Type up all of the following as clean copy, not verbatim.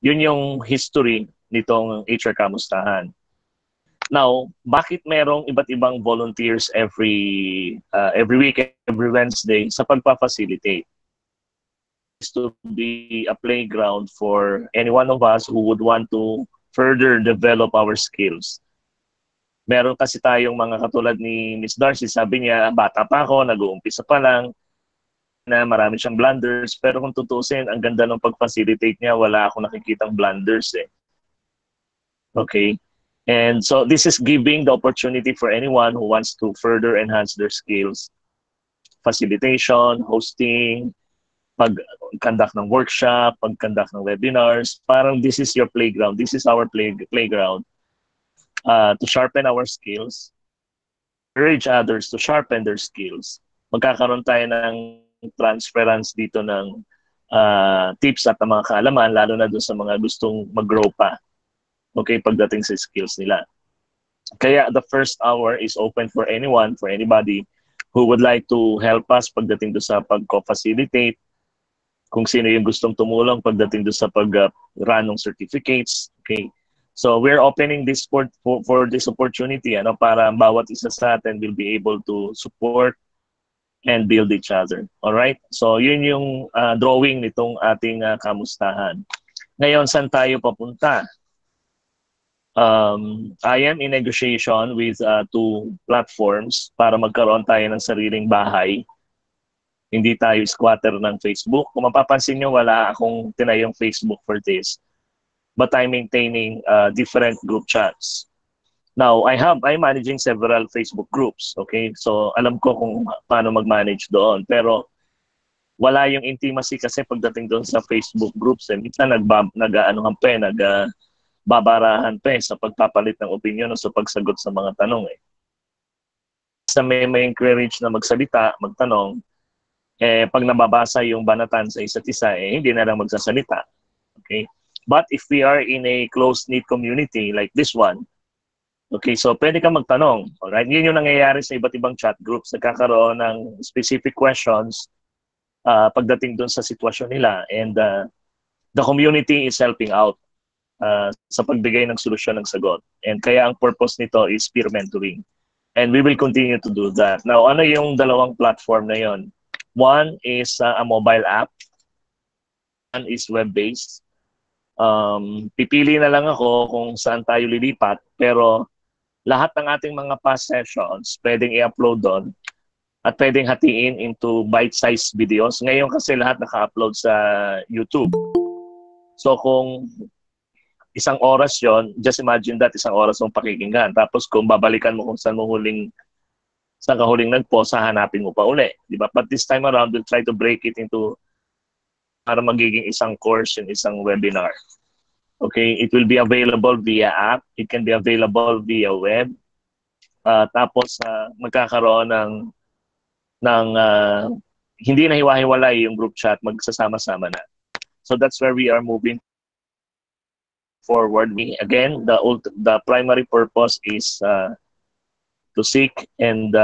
Yun yung history nitong eHRKamustahan. Now, bakit merong iba't ibang volunteers every week, every Wednesday sa pagpa-facilitate? Is to be a playground for any one of us who would want to further develop our skills. Meron kasi tayong mga katulad ni Miss Darcy, sabi niya, bata pa ako, nag-uumpisa pa lang, na marami siyang blunders, pero kung tutusin, ang ganda ng pag-facilitate niya, wala akong nakikitang blunders eh. Okay? And so this is giving the opportunity for anyone who wants to further enhance their skills. Facilitation, hosting, pag-conduct ng workshop, pag-conduct ng webinars. Parang this is your playground. This is our playground to sharpen our skills, encourage others to sharpen their skills. Magkakaroon tayo ng transference dito ng tips at mga kaalaman, lalo na doon sa mga gustong mag-grow pa. Okay, pagdating sa skills nila. Kaya the first hour is open for anyone, for anybody who would like to help us pagdating doon sa pag-co-facilitate, kung sino yung gustong tumulong pagdating doon sa pag-run ng certificates. Okay, so we're opening this for this opportunity, ano, para bawat isa sa atin will be able to support and build each other. All right? So yun yung drawing nitong ating kamustahan. Ngayon, saan tayo papunta? I am in negotiation with 2 platforms para magkaroon tayo ng sariling bahay. Hindi tayo squatter ng Facebook. Kung mapapansin nyo, wala akong tinayong Facebook for this. But I'm maintaining different group chats. Now, I'm managing several Facebook groups. Okay? So, alam ko kung paano mag-manage doon. Pero, wala yung intimacy kasi pagdating doon sa Facebook groups. Minsan babarahan pa sa pagpapalit ng opinion o sa pagsagot sa mga tanong eh. Sa may encourage na magsalita, magtanong, pag nababasa yung banatan sa isa't isa, hindi na lang magsasalita. Okay? But if we are in a close-knit community like this one, okay, so pwede kang magtanong. Alright? Yun yung nangyayari sa iba't ibang chat groups. Nagkakaroon ng specific questions pagdating doon sa sitwasyon nila. And the community is helping out sa pagbigay ng solusyon ng sagot. And kaya ang purpose nito is peer mentoring. And we will continue to do that. Now, ano yung dalawang platform na yon? One is a mobile app. One is web-based. Pipili na lang ako kung saan tayo lilipat, pero lahat ng ating mga past sessions pwedeng i-upload doon at pwedeng hatiin into bite-sized videos. Ngayon kasi lahat naka-upload sa YouTube. So kung isang oras yon, just imagine that, isang oras mong pakikinggan. Tapos kung babalikan mo kung saan ka huling nag-pause, hahanapin mo pa uli. Diba? But this time around, we'll try to break it into para magiging isang course, yung isang webinar. Okay, it will be available via app. It can be available via web. Tapos magkakaroon ng hindi na hiwa-hiwalay yung group chat, magsasama-sama na. So that's where we are moving forward. Again, the primary purpose is to seek and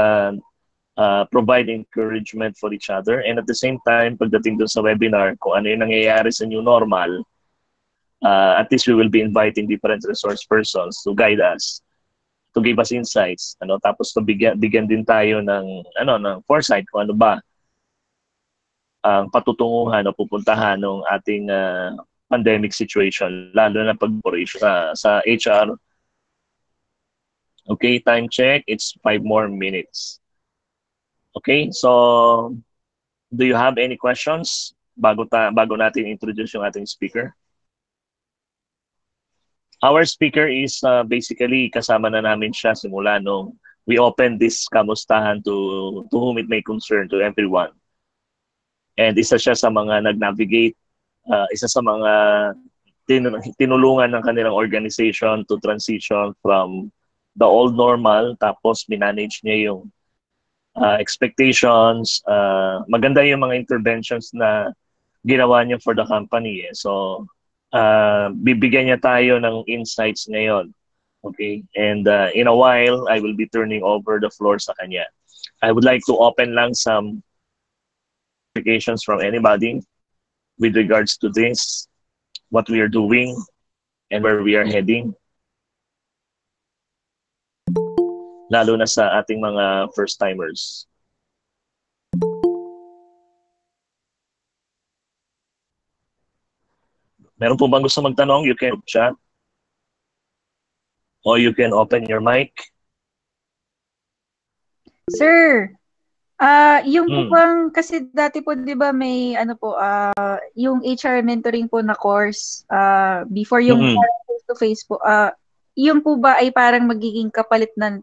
provide encouragement for each other. And at the same time, pagdating dun sa webinar, kung ano yung nangyayari sa new normal, at least we will be inviting different resource persons to guide us, to give us insights, tapos to bigyan din tayo ng foresight kung ano ba ang patutunguhan o pupuntahan ng ating pandemic situation, lalo na pag-operation sa HR. Okay, time check, it's 5 more minutes. Okay, so do you have any questions bago natin introduce yung ating speaker? Our speaker is basically kasama na namin siya simula nung we opened this kamustahan to whom it may concern, to everyone. And isa siya sa mga nag-navigate, isa sa mga tinulungan ng kanilang organization to transition from the old normal, tapos minanage niya yung expectations. Maganda yung mga interventions na ginawa niya for the company. So, bibigyan niya tayo ng insights ngayon. Okay? And in a while, I will be turning over the floor sa kanya. I would like to open lang some applications from anybody with regards to this. what we are doing and where we are heading. Lalo na sa ating mga first-timers. Meron po bang gusto magtanong? You can chat. Or you can open your mic. Sir, yung po bang, kasi dati po, di ba, may, ano po, yung HR mentoring po na course, before yung face-to-face po, yung po ba ay parang magiging kapalit na,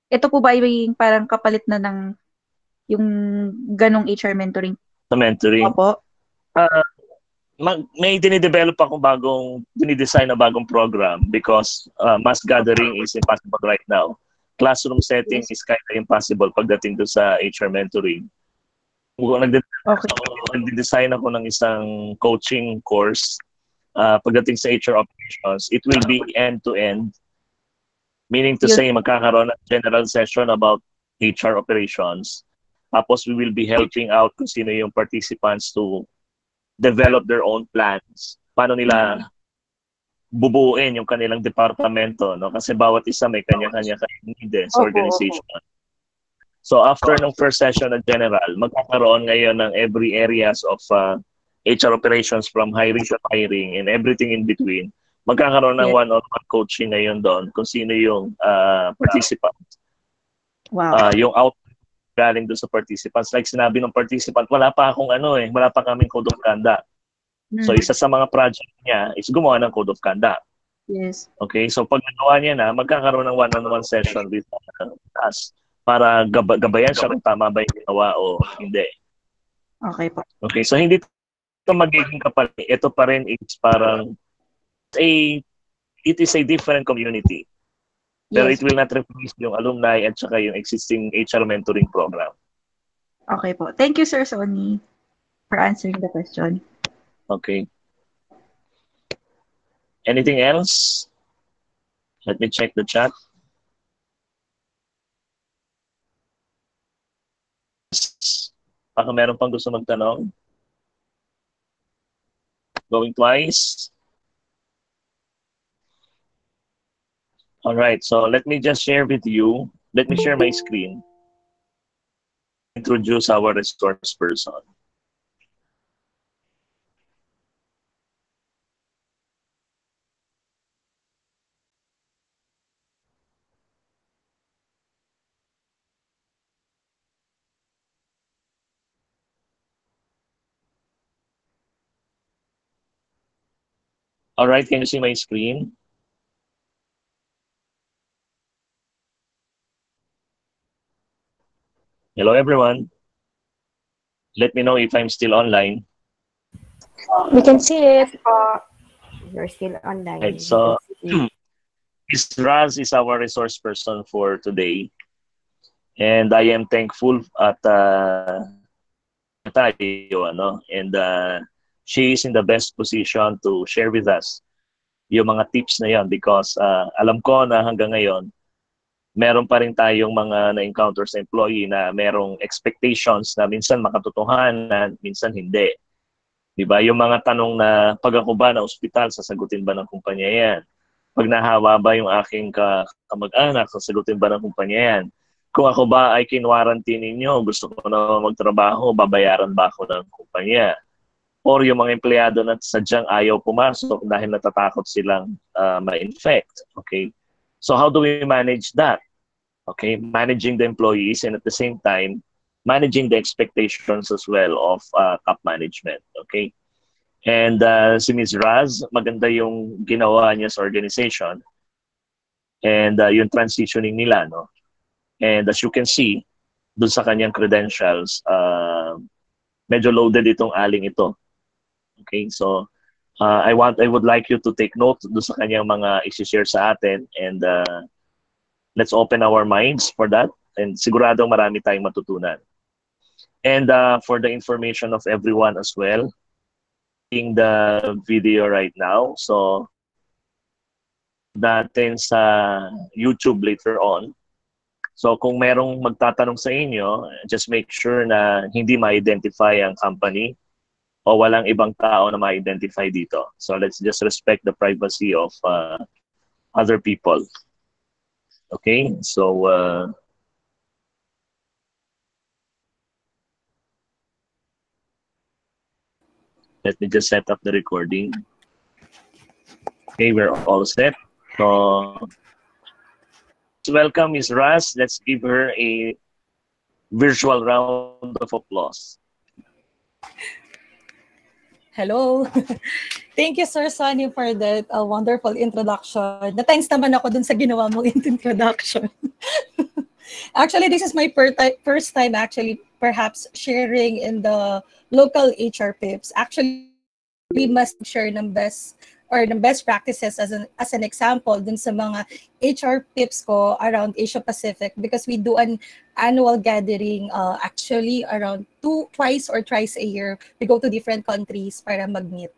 ito po ba ay magiging parang kapalit na ng, yung ganong HR mentoring? Sa mentoring? Opo. May dinidevelop akong dinidesign na bagong program because mass gathering is impossible right now. Classroom setting is kind of impossible pagdating doon sa HR mentoring. Nagde-design ako ng isang coaching course pagdating sa HR operations. It will be end-to-end, meaning to say magkakaroon ng general session about HR operations. Tapos we will be helping out kung sino yung participants to develop their own plans. Paano nila bubuuin yung kanilang departamento, no? Kasi bawat isa may kanya-kanya needs sa organization. So after ng first session na general, magkakaroon ngayon ng every areas of HR operations from hiring to firing and everything in between. Magkakaroon ng one-on-one coaching ngayon doon kung sino yung participant. Wow. Yung output galing doon sa participants. Like sinabi ng participant, wala pa kaming code of conduct. So isa sa mga project niya is gumawa ng code of conduct. Yes. Okay, so pag nagawa niya na, magkakaroon ng one-on-one session with us para gabayan siya kung tama ba yung ginawa o hindi. Okay po. Okay, so hindi ito magiging kapalit. Ito pa rin is parang it is a different community. Pero it will not replace yung alumni at saka yung existing HR mentoring program. Okay po. Thank you, Sir Sonny, for answering the question. Okay. Anything else? Let me check the chat. Baka meron pang gusto magtanong. Going twice. All right, so let me just share with you. Let me share my screen. Introduce our resource person. All right, can you see my screen? Hello, everyone. Let me know if I'm still online. We can see it. You're still online. Right, so, Ms. Raz is our resource person for today. And I am thankful at and she is in the best position to share with us yung mga tips na yon because alam ko na hanggang ngayon meron pa rin tayong mga na-encounter sa employee na merong expectations na minsan makatotohanan, minsan hindi. Diba? Yung mga tanong na pag ako ba na ospital, sasagutin ba ng kumpanya yan? Pag nahawa ba yung aking kamag-anak, sasagutin ba ng kumpanya yan? Kung ako ba ay kinwarantine ninyo, gusto ko na magtrabaho, babayaran ba ako ng kumpanya? Or yung mga empleyado na sadyang ayaw pumasok dahil natatakot silang ma-infect. Okay? So how do we manage that? Okay, managing the employees and at the same time, managing the expectations as well of top management. Okay? And si Ms. Raz, maganda yung ginawa niya sa organization and yung transitioning nila. No? And as you can see, dun sa kanyang credentials, medyo loaded itong aling ito. Okay, so I would like you to take note dun sa kanyang mga isi-share sa atin and let's open our minds for that and siguradong marami tayong matutunan. And for the information of everyone as well, in the video right now, so natin sa YouTube later on. So kung merong magtatanong sa inyo, just make sure na hindi ma-identify ang company o walang ibang tao na ma-identify dito. So let's just respect the privacy of other people. Okay, so let me just set up the recording. Okay, we're all set. So welcome Ms. Ras. Let's give her a virtual round of applause. Hello. Thank you, Sir Sonny, for that wonderful introduction. Na-tense naman ako dun sa ginawa mong introduction. Actually, this is my first time actually perhaps sharing in the local HR PIPs. Actually, we must share ng best or the best practices as an example dun sa mga HR PIPs ko around Asia Pacific, because we do an annual gathering actually around twice or thrice a year. We go to different countries para mag-meet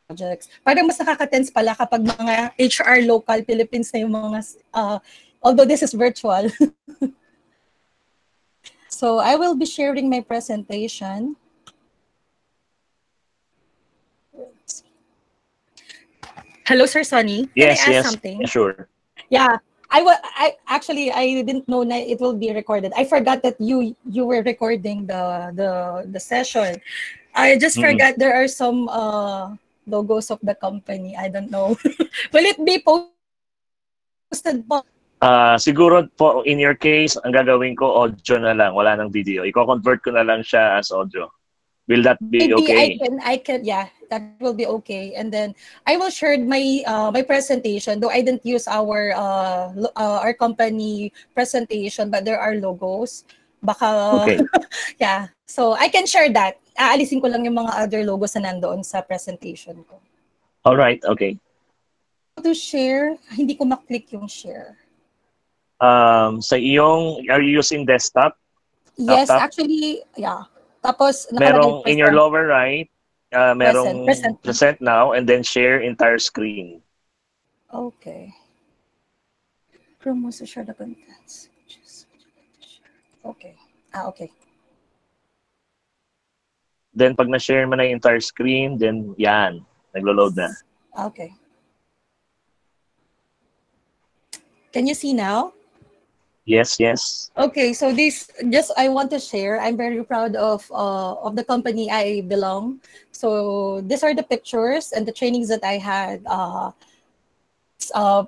projects. Parang mas nakaka-tense pala kapag mga HR local Philippines na yung mga although this is virtual. So I will be sharing my presentation. Hello, Sir Sonny. Can I ask something? Yes, sure. Yeah, I actually didn't know that it will be recorded. I forgot that you were recording the session. I just forgot there are some logos of the company. I don't know. Will it be posted po? Siguro po in your case, ang gagawin ko audio na lang, wala nang video. Iko-convert ko na lang siya as audio. Will that be Maybe okay? I can, yeah, that will be okay. And then I will share my my presentation, though I didn't use our company presentation, but there are logos. Baka, okay. Yeah. So I can share that. Aalisin ko lang yung mga other logos na nandoon sa presentation ko. All right, okay. To share, hindi ko maklik yung share. Sa iyong, are you using desktop? Yes, laptop? Actually, yeah. Tapos, merong in your lower right, merong present now, and then share entire screen. Okay. Chrome wants to share the contents. Okay. Okay. Then pag na-share mo na yung entire screen, then yan, naglo-load na. Okay. Can you see now? Yes, yes. Okay, so this just I want to share. I'm very proud of the company I belong. So these are the pictures and the trainings that I had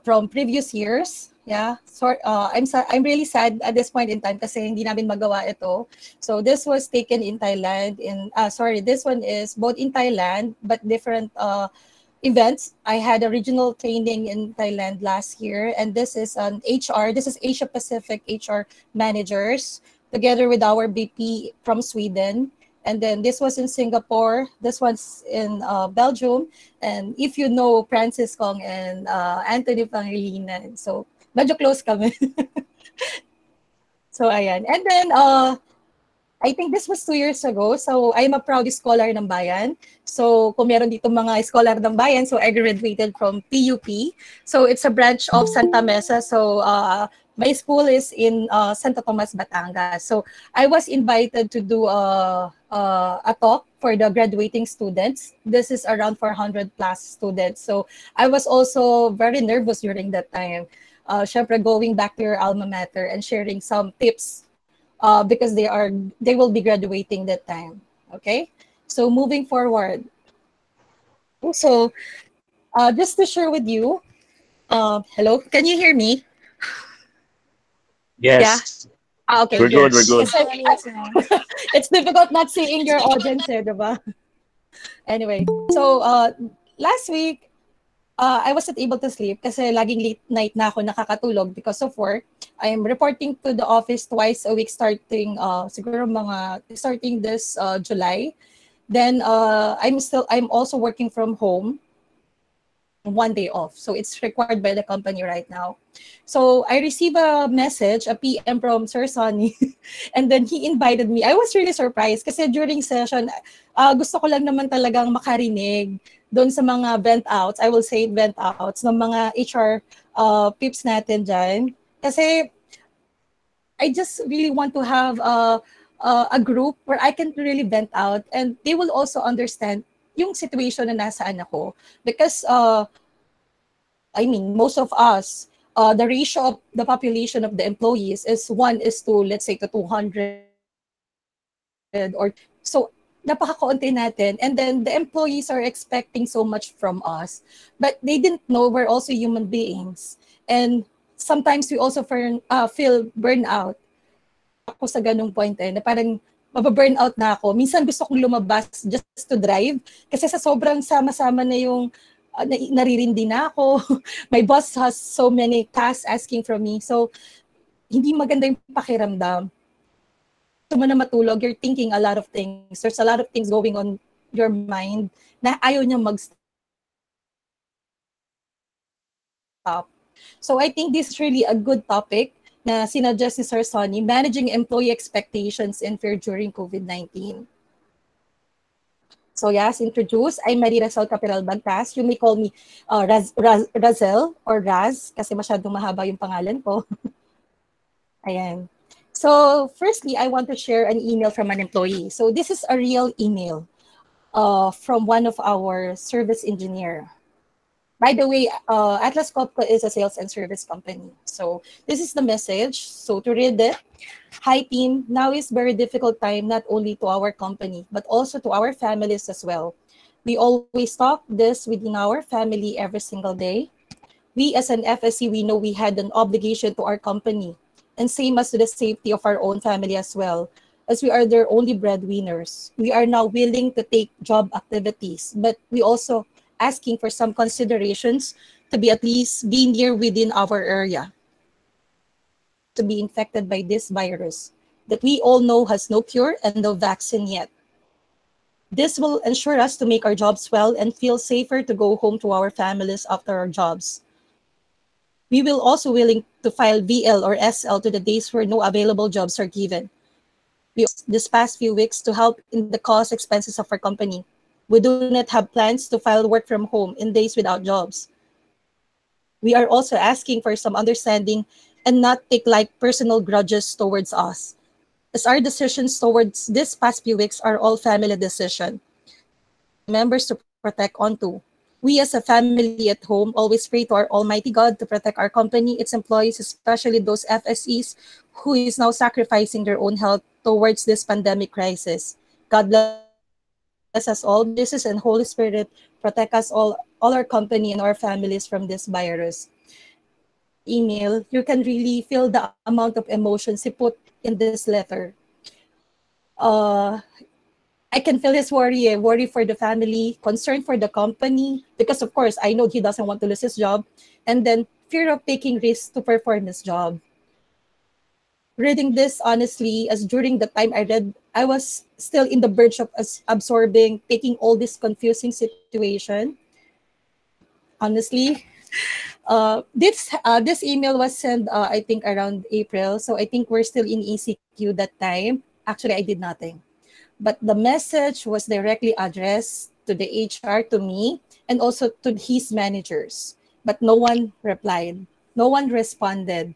from previous years. Yeah, so I'm really sad at this point in time kasi hindi namin magawa ito. So this was taken in Thailand. This one is both in Thailand but different events. I had a regional training in Thailand last year, and this is an HR. This is Asia Pacific HR managers together with our BP from Sweden. And then this was in Singapore. This one's in Belgium. And if you know Francis Kong and Anthony Pangilinan, so medyo close kami. So ayan. And then I think this was 2 years ago. So I'm a proud scholar ng bayan. So kung meron dito mga scholar ng bayan, so I graduated from PUP. So it's a branch of Santa Mesa. So my school is in Santo Tomas, Batangas. So I was invited to do a talk for the graduating students. This is around 400 plus students. So I was also very nervous during that time. Syempre going back to your alma mater and sharing some tips because they will be graduating that time. Okay, so moving forward. So just to share with you, hello, can you hear me? Yes. Yeah? Okay, we're good. We're good. It's difficult not seeing your audience, diba? Anyway, so last week, I wasn't able to sleep kasi laging late night na ako nakakatulog because of work. I am reporting to the office twice a week starting starting this July. Then I'm also working from home, 1 day off. So it's required by the company right now. So I received a message, a PM from Sir Sonny, and then he invited me. I was really surprised kasi during session, gusto ko lang naman talagang makarinig doon sa mga vent outs, I will say vent outs, ng mga HR pips natin dyan. Kasi I just really want to have a group where I can really vent out, and they will also understand yung situation na nasaan ako. Because, I mean, most of us, the ratio of the population of the employees is 1 is to, let's say, to 200, or so napaka-kaunti natin, and then the employees are expecting so much from us, but they didn't know we're also human beings, and sometimes we also feel burnout. Ako sa ganung point na parang mababurnout na ako. Minsan gusto kong lumabas just to drive kasi sa sobrang sama-sama na yung naririndi na ako. My boss has so many tasks asking from me, so hindi maganda yung pakiramdam. Gusto mo na matulog, you're thinking a lot of things. There's a lot of things going on your mind na ayaw niya mag-stop. So I think this is really a good topic na sinuggest ni Sir Sonny, managing employee expectations and fear during COVID-19. So yes, introduce, I'm Marie Razel Capital Bagtas. You may call me Razel or Raz kasi masyadong mahaba yung pangalan ko. Ayan. So firstly, I want to share an email from an employee. So this is a real email from one of our service engineer. By the way, Atlas Copco is a sales and service company. So this is the message. So to read it, hi team, now is very difficult time not only to our company, but also to our families as well. We always talk this within our family every single day. We as an FSC, we know we had an obligation to our company, and same as to the safety of our own family as well, as we are their only breadwinners. We are now willing to take job activities, but we also asking for some considerations to be at least be near within our area to be infected by this virus that we all know has no cure and no vaccine yet. This will ensure us to make our jobs well and feel safer to go home to our families after our jobs. We will also willing to file VL or SL to the days where no available jobs are given. This past few weeks to help in the cost expenses of our company. We do not have plans to file work from home in days without jobs. We are also asking for some understanding and not take like personal grudges towards us, as our decisions towards this past few weeks are all family decision. Members to protect onto. We as a family at home always pray to our Almighty God to protect our company, its employees, especially those FSEs who is now sacrificing their own health towards this pandemic crisis. God bless us all. Jesus and Holy Spirit protect us all our company and our families from this virus. Email, you can really feel the amount of emotions he put in this letter. I can feel his worry for the family, concern for the company, because of course, I know he doesn't want to lose his job, and then fear of taking risks to perform his job. Reading this honestly, as during the time I read, I was still in the verge of absorbing, taking all this confusing situation. Honestly, this email was sent, I think, around April, so I think we're still in ECQ that time. Actually, I did nothing. But the message was directly addressed to the HR, to me, and also to his managers. But no one replied. No one responded.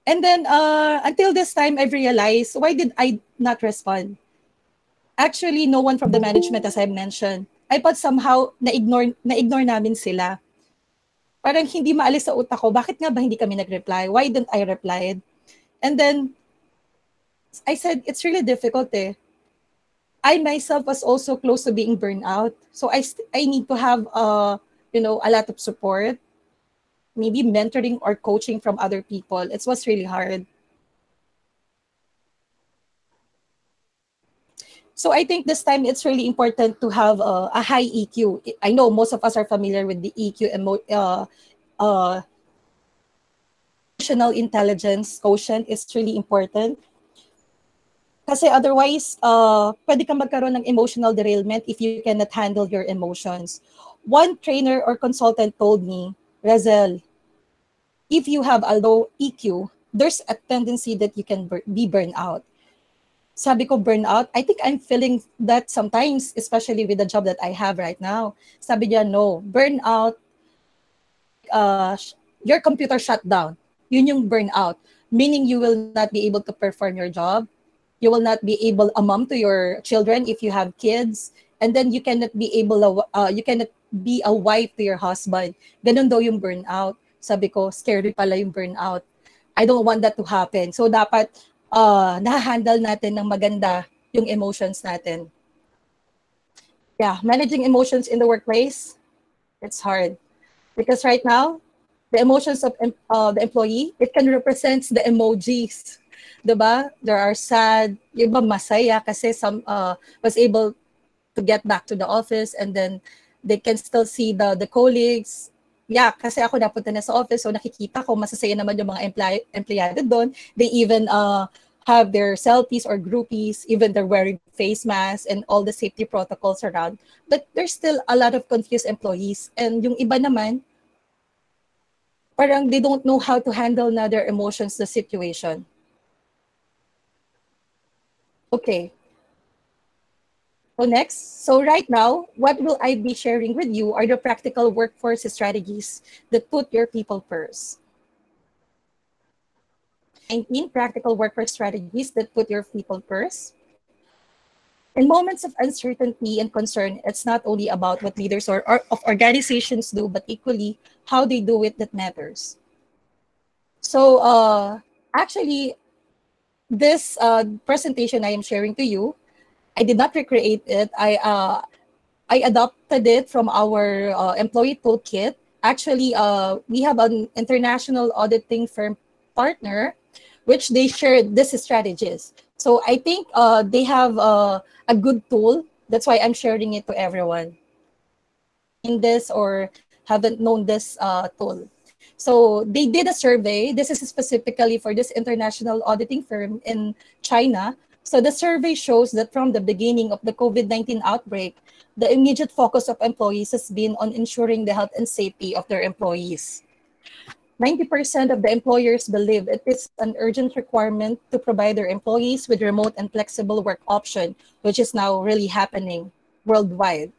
And then until this time, I've realized, why did I not respond? Actually, no one from the management, as I mentioned. I thought somehow na-ignore namin sila. Parang hindi maalis sa utak ko, bakit nga ba hindi kami nag-reply? Why didn't I reply? And then I said, it's really difficult eh. I myself was also close to being burned out. So I need to have, a lot of support, maybe mentoring or coaching from other people. It was really hard. So I think this time it's really important to have a high EQ. I know most of us are familiar with the EQ, emotional intelligence quotient is really important. Kasi otherwise, pwede kang magkaroon ng emotional derailment if you cannot handle your emotions. One trainer or consultant told me, Razel, if you have a low EQ, there's a tendency that you can be burned out. Sabi ko, burnout, I think I'm feeling that sometimes, especially with the job that I have right now. Sabi niya, no, burnout, your computer shut down. Yun yung burnout. meaning you will not be able to perform your job. You will not be able a mom to your children if you have kids, and then you cannot be you cannot be a wife to your husband. Ganun daw yung burnout. Sabi ko, scary pala yung burnout. I don't want that to happen. So dapat na-handle natin ng maganda yung emotions natin. Yeah, managing emotions in the workplace, it's hard. Because right now, the emotions of the employee, it can represent the emojis. Diba? There are sad, yung iba masaya kasi some was able to get back to the office, and then they can still see the colleagues. Yeah, kasi ako napunta na sa office, so nakikita ko masasaya naman yung mga empleyado doon. They even have their selfies or groupies, even they're wearing face masks and all the safety protocols around. But there's still a lot of confused employees. And yung iba naman, parang they don't know how to handle na their emotions, the situation. Okay. So next, so right now, what will I be sharing with you are the practical workforce strategies that put your people first. 19 practical workforce strategies that put your people first. In moments of uncertainty and concern, it's not only about what leaders or of organizations do, but equally how they do it that matters. So actually, this presentation I am sharing to you, I did not recreate it. I adopted it from our employee toolkit. Actually, we have an international auditing firm partner, which they shared these strategies. So I think they have a good tool. That's why I'm sharing it to everyone in this or haven't known this tool. So they did a survey. This is specifically for this international auditing firm in China. So the survey shows that from the beginning of the COVID-19 outbreak, the immediate focus of employees has been on ensuring the health and safety of their employees. 90% of the employers believe it is an urgent requirement to provide their employees with remote and flexible work option, which is now really happening worldwide.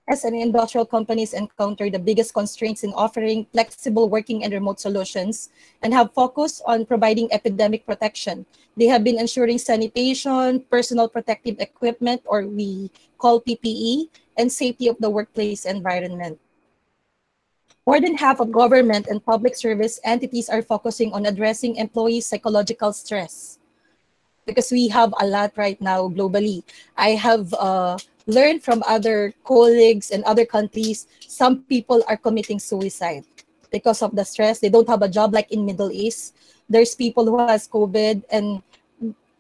As an industrial companies encounter the biggest constraints in offering flexible working and remote solutions and have focused on providing epidemic protection. They have been ensuring sanitation, personal protective equipment, or we call PPE, and safety of the workplace environment. More than half of government and public service entities are focusing on addressing employees' psychological stress, because we have a lot right now globally. I have learned from other colleagues in other countries, some people are committing suicide because of the stress. They don't have a job, like in Middle East. There's people who has COVID and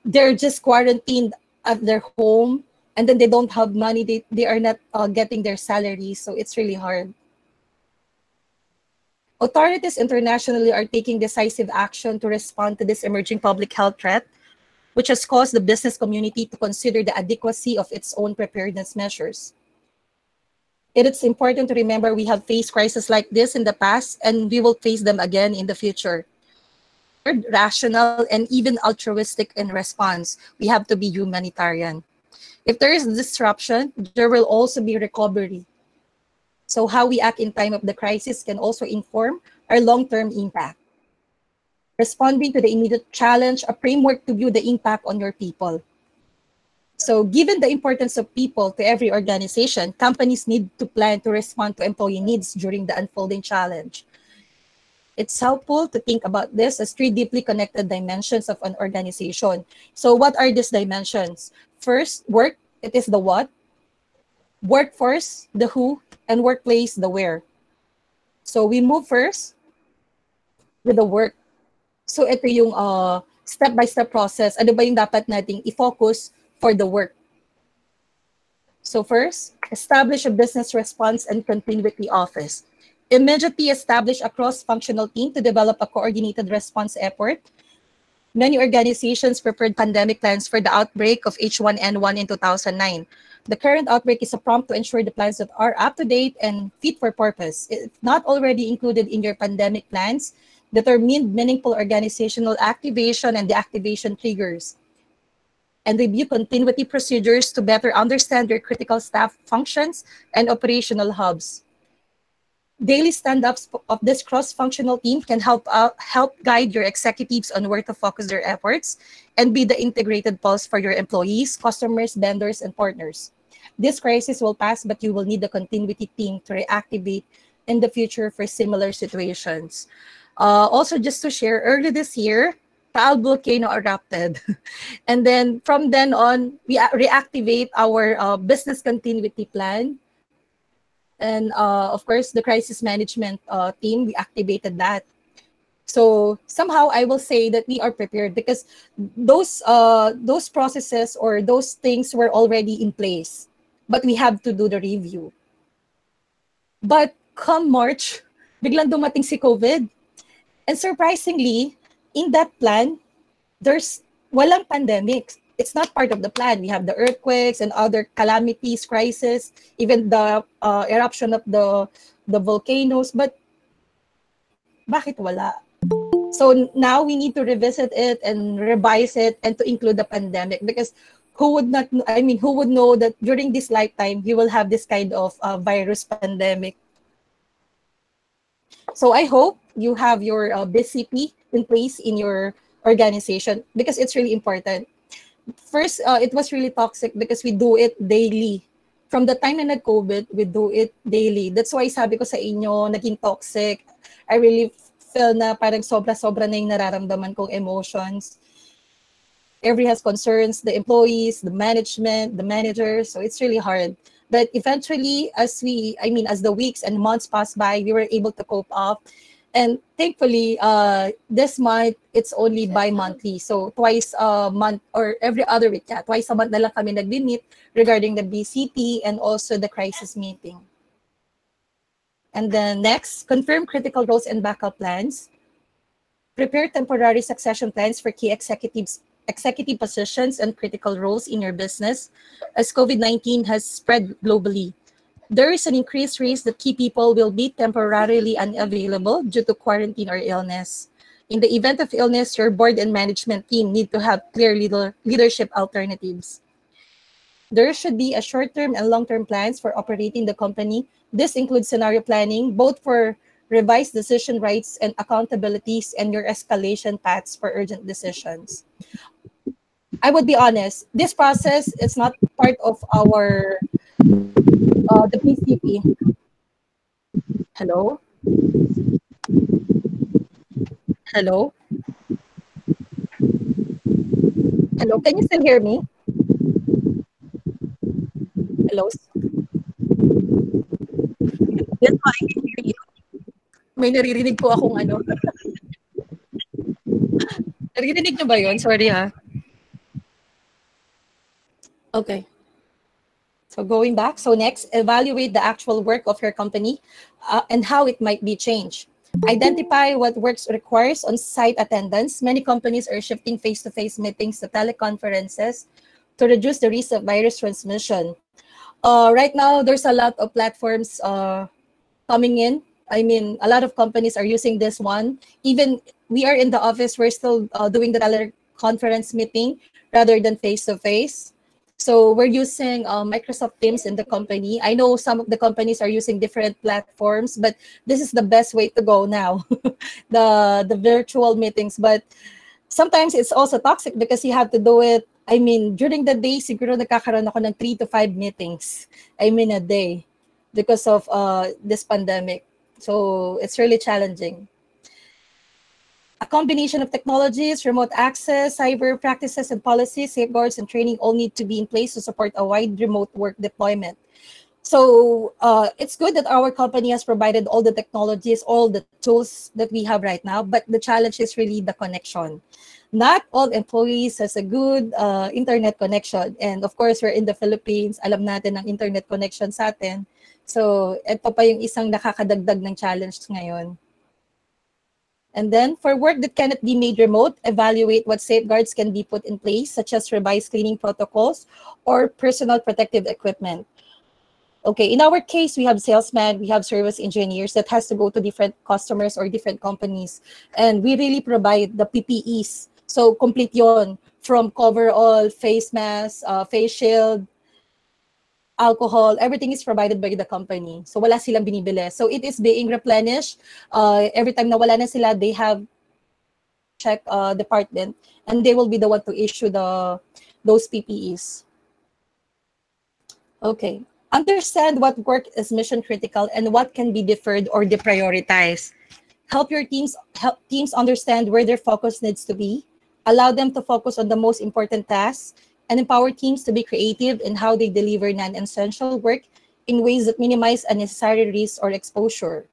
they're just quarantined at their home, and then they don't have money. They are not getting their salaries, so it's really hard. Authorities internationally are taking decisive action to respond to this emerging public health threat, which has caused the business community to consider the adequacy of its own preparedness measures. It is important to remember we have faced crises like this in the past, and we will face them again in the future. Rational and even altruistic in response. We have to be humanitarian. If there is disruption, there will also be recovery. So how we act in time of the crisis can also inform our long-term impact. Responding to the immediate challenge, a framework to view the impact on your people. So given the importance of people to every organization, companies need to plan to respond to employee needs during the unfolding challenge. It's helpful to think about this as three deeply connected dimensions of an organization. So what are these dimensions? First, work, it is the what. Workforce, the who, and workplace, the where. So we move first with the work. So ito yung step-by-step process. Ano ba yung dapat nating i-focus for the work? So first, establish a business response and continuity office. Immediately establish a cross-functional team to develop a coordinated response effort. Many organizations prepared pandemic plans for the outbreak of H1N1 in 2009. The current outbreak is a prompt to ensure the plans that are up-to-date and fit for purpose. If not already included in your pandemic plans, determine meaningful organizational activation and deactivation triggers, and review continuity procedures to better understand your critical staff functions and operational hubs. Daily stand-ups of this cross-functional team can help guide your executives on where to focus their efforts and be the integrated pulse for your employees, customers, vendors, and partners. This crisis will pass, but you will need the continuity team to reactivate in the future for similar situations. Also, just to share, early this year, Taal volcano erupted. And then from then on, we reactivate our business continuity plan. And of course, the crisis management team, we activated that. So somehow I will say that we are prepared because those processes or those things were already in place, but we have to do the review. But come March, biglang dumating si COVID. And surprisingly, in that plan, there's walang pandemic. It's not part of the plan. We have the earthquakes and other calamities, crisis, even the eruption of the volcanoes. But bakit wala? So now we need to revisit it and revise it and to include the pandemic because who would know that during this lifetime you will have this kind of virus pandemic. So I hope you have your BCP in place in your organization because it's really important. First, it was really toxic because we do it daily. From the time na nag-COVID, we do it daily. That's why sabi ko sa inyo, naging toxic. I really feel na parang sobra-sobra na yung nararamdaman kong emotions. Every has concerns, the employees, the management, the managers. So it's really hard. But eventually, as the weeks and months passed by, we were able to cope up. And thankfully, this month, it's only bi-monthly. So twice a month or every other week, twice a month na lang kami nag-meet regarding the BCP and also the crisis meeting. And then next, confirm critical roles and backup plans. Prepare temporary succession plans for key executive positions and critical roles in your business as COVID-19 has spread globally. There is an increased risk that key people will be temporarily unavailable due to quarantine or illness. In the event of illness, your board and management team need to have clear leadership alternatives. There should be a short-term and long-term plans for operating the company. This includes scenario planning, both for revised decision rights and accountabilities and your escalation paths for urgent decisions. I would be honest, this process is not part of our the PCP. Hello? Hello? Hello, can you still hear me? Hello? Yes, I can hear you. May naririnig po akong ano. Naririnig niyo ba yun? Sorry ha. Okay. So going back, so next, evaluate the actual work of your company and how it might be changed. Identify what works requires on-site attendance. Many companies are shifting face-to-face meetings to teleconferences to reduce the risk of virus transmission. Right now, there's a lot of platforms coming in. I mean, a lot of companies are using this one. Even we are in the office, we're still doing the teleconference meeting rather than face-to-face. So we're using Microsoft Teams in the company. I know some of the companies are using different platforms, but this is the best way to go now, the virtual meetings. But sometimes it's also toxic because you have to do it. I mean, during the day, siguro nakakaroon ako ng 3 to 5 meetings. I mean, a day because of this pandemic. So it's really challenging. A combination of technologies, remote access, cyber practices and policies, safeguards, and training all need to be in place to support a wide remote work deployment. So it's good that our company has provided all the technologies, all the tools that we have right now, but the challenge is really the connection. Not all employees has a good internet connection. And of course, we're in the Philippines, alam natin ang internet connection sa atin. So ito pa yung isang nakakadagdag ng challenge ngayon. And then for work that cannot be made remote, evaluate what safeguards can be put in place, such as revised cleaning protocols or personal protective equipment. Okay, in our case, we have salesmen, we have service engineers that has to go to different customers or different companies. And we really provide the PPEs. So complete yon, from coverall, face mask, face shield, alcohol, everything is provided by the company. So wala silang binibili. So it is being replenished. Every time na wala na sila, they have check department, and they will be the one to issue those PPEs. Okay. Understand what work is mission critical and what can be deferred or deprioritized. Help teams understand where their focus needs to be. Allow them to focus on the most important tasks, and empower teams to be creative in how they deliver non-essential work in ways that minimize unnecessary risk or exposure.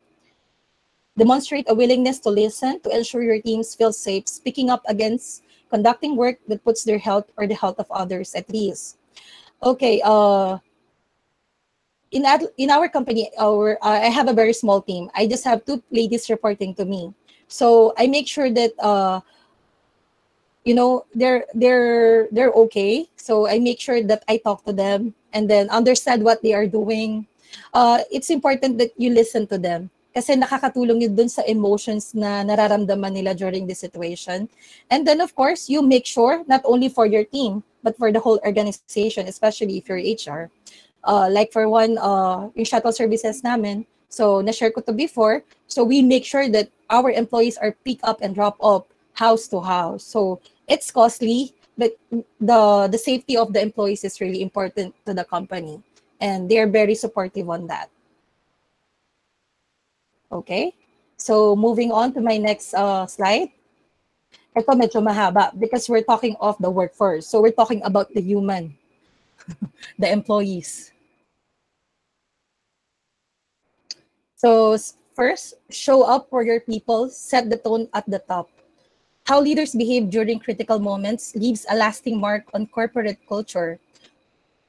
Demonstrate a willingness to listen to ensure your teams feel safe speaking up against conducting work that puts their health or the health of others at risk. Okay, in our company, I have a very small team. I just have 2 ladies reporting to me. So I make sure that they're okay. So I make sure that I talk to them and then understand what they are doing. It's important that you listen to them. Kasi nakakatulong yun dun sa emotions na nararamdaman nila during this situation. And then, of course, you make sure, not only for your team, but for the whole organization, especially if you're HR. Like for one, yung shuttle services namin, so na-share ko to before, so we make sure that our employees are pick up and drop off house to house. So it's costly, but the safety of the employees is really important to the company. And they're very supportive on that. Okay, so moving on to my next slide. Ito medyo mahaba because we're talking of the workforce. So we're talking about the human, the employees. So first, show up for your people, set the tone at the top. How leaders behave during critical moments leaves a lasting mark on corporate culture.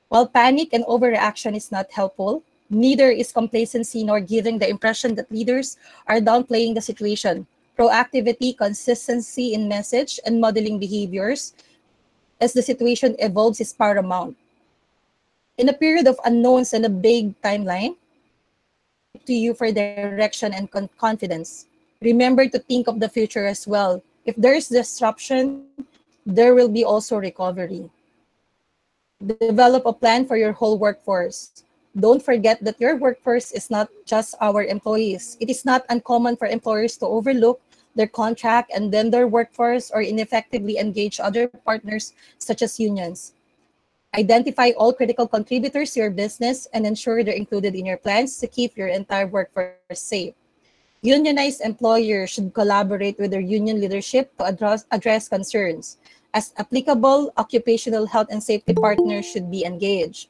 While panic and overreaction is not helpful, neither is complacency nor giving the impression that leaders are downplaying the situation. Proactivity, consistency in message, and modeling behaviors as the situation evolves is paramount. In a period of unknowns and a big timeline, to you for direction and confidence. Remember to think of the future as well. If there's disruption, there will be also recovery. Develop a plan for your whole workforce. Don't forget that your workforce is not just our employees. It is not uncommon for employers to overlook their contract and then their workforce or ineffectively engage other partners such as unions. Identify all critical contributors to your business and ensure they're included in your plans to keep your entire workforce safe. Unionized employers should collaborate with their union leadership to address concerns. As applicable, occupational health and safety partners should be engaged.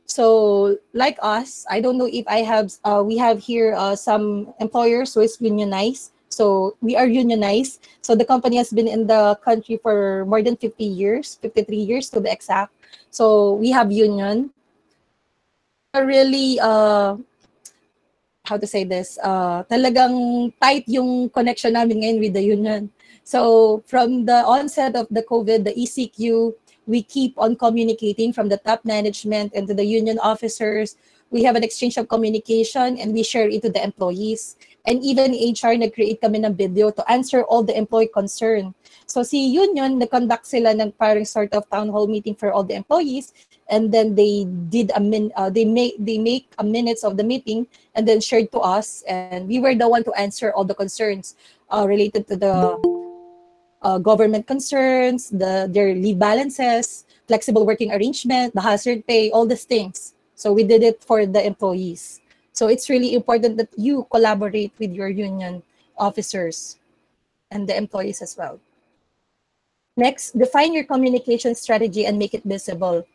So, like us, I don't know if we have here some employers who is unionized. So we are unionized. So the company has been in the country for more than 50 years, 53 years to be exact. So we have union. Really, how to say this, talagang tight yung connection namin ngayon with the union. So from the onset of the COVID, the ECQ, we keep on communicating from the top management and to the union officers. We have an exchange of communication and we share it to the employees. And even HR, nag-create kami ng video to answer all the employee concern. So si union, nag-conduct sila ng parang sort of town hall meeting for all the employees. And then they did they make a minutes of the meeting and then shared to us. And we were the one to answer all the concerns related to the government concerns, their leave balances, flexible working arrangement, the hazard pay, all these things. So we did it for the employees. So it's really important that you collaborate with your union officers and the employees as well. Next, define your communication strategy and make it visible.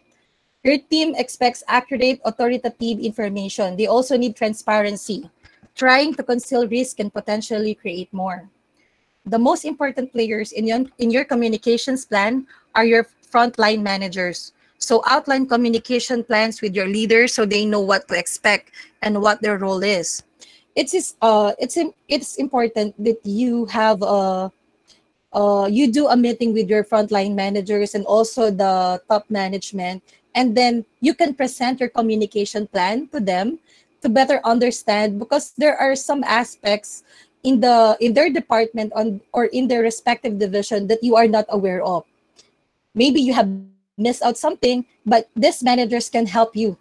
Your team expects accurate, authoritative information. They also need transparency. Trying to conceal risk can potentially create more. The most important players in your communications plan are your frontline managers. So outline communication plans with your leaders so they know what to expect and what their role is. It's important that you have you do a meeting with your frontline managers and also the top management, and then you can present your communication plan to them to better understand, because there are some aspects in their department or in their respective division that you are not aware of. Maybe you have missed out something, but these managers can help you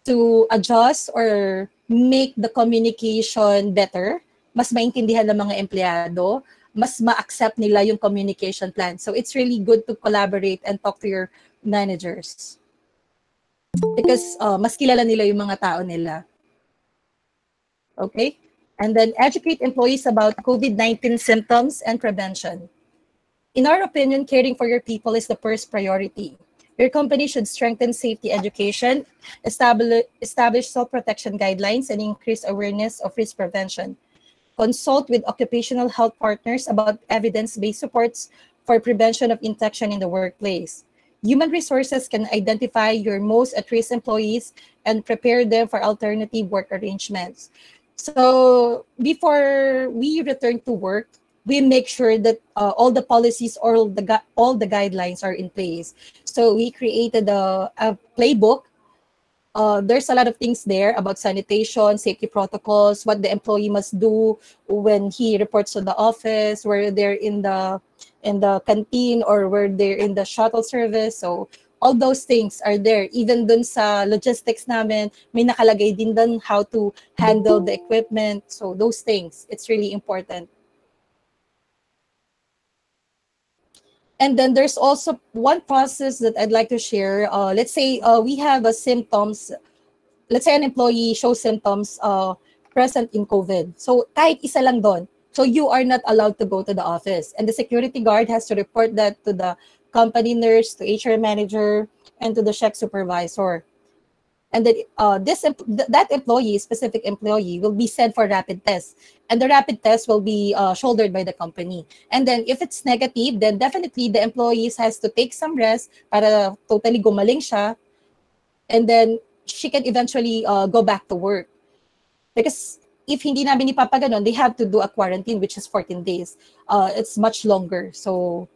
to adjust or make the communication better, mas maintindihan ng mga empleyado, mas ma-accept nila yung communication plan. So it's really good to collaborate and talk to your managers. Because mas kilala nila yung mga tao nila. Okay? And then educate employees about COVID-19 symptoms and prevention. In our opinion, caring for your people is the first priority. Your company should strengthen safety education, establish self-protection guidelines, and increase awareness of risk prevention. Consult with occupational health partners about evidence-based supports for prevention of infection in the workplace. Human resources can identify your most at-risk employees and prepare them for alternative work arrangements. So before we return to work, we make sure that all the policies or all the guidelines are in place. So we created a playbook. There's a lot of things there about sanitation, safety protocols, what the employee must do when he reports to the office, where they're in the canteen or where they're in the shuttle service. So all those things are there. Even dun sa logistics namin, may nakalagay din dun how to handle the equipment. So those things, it's really important. And then there's also one process that I'd like to share. Let's say we have a symptoms. Let's say an employee shows symptoms present in COVID. So kahit isa lang doon. So you are not allowed to go to the office. And the security guard has to report that to the company nurse, to HR manager, and to the check supervisor. And then that employee, specific employee, will be sent for rapid test. And the rapid test will be shouldered by the company. And then if it's negative, then definitely the employees has to take some rest para totally gumaling siya. And then she can eventually go back to work. Because if hindi namin ipapaganon, they have to do a quarantine, which is 14 days. It's much longer. So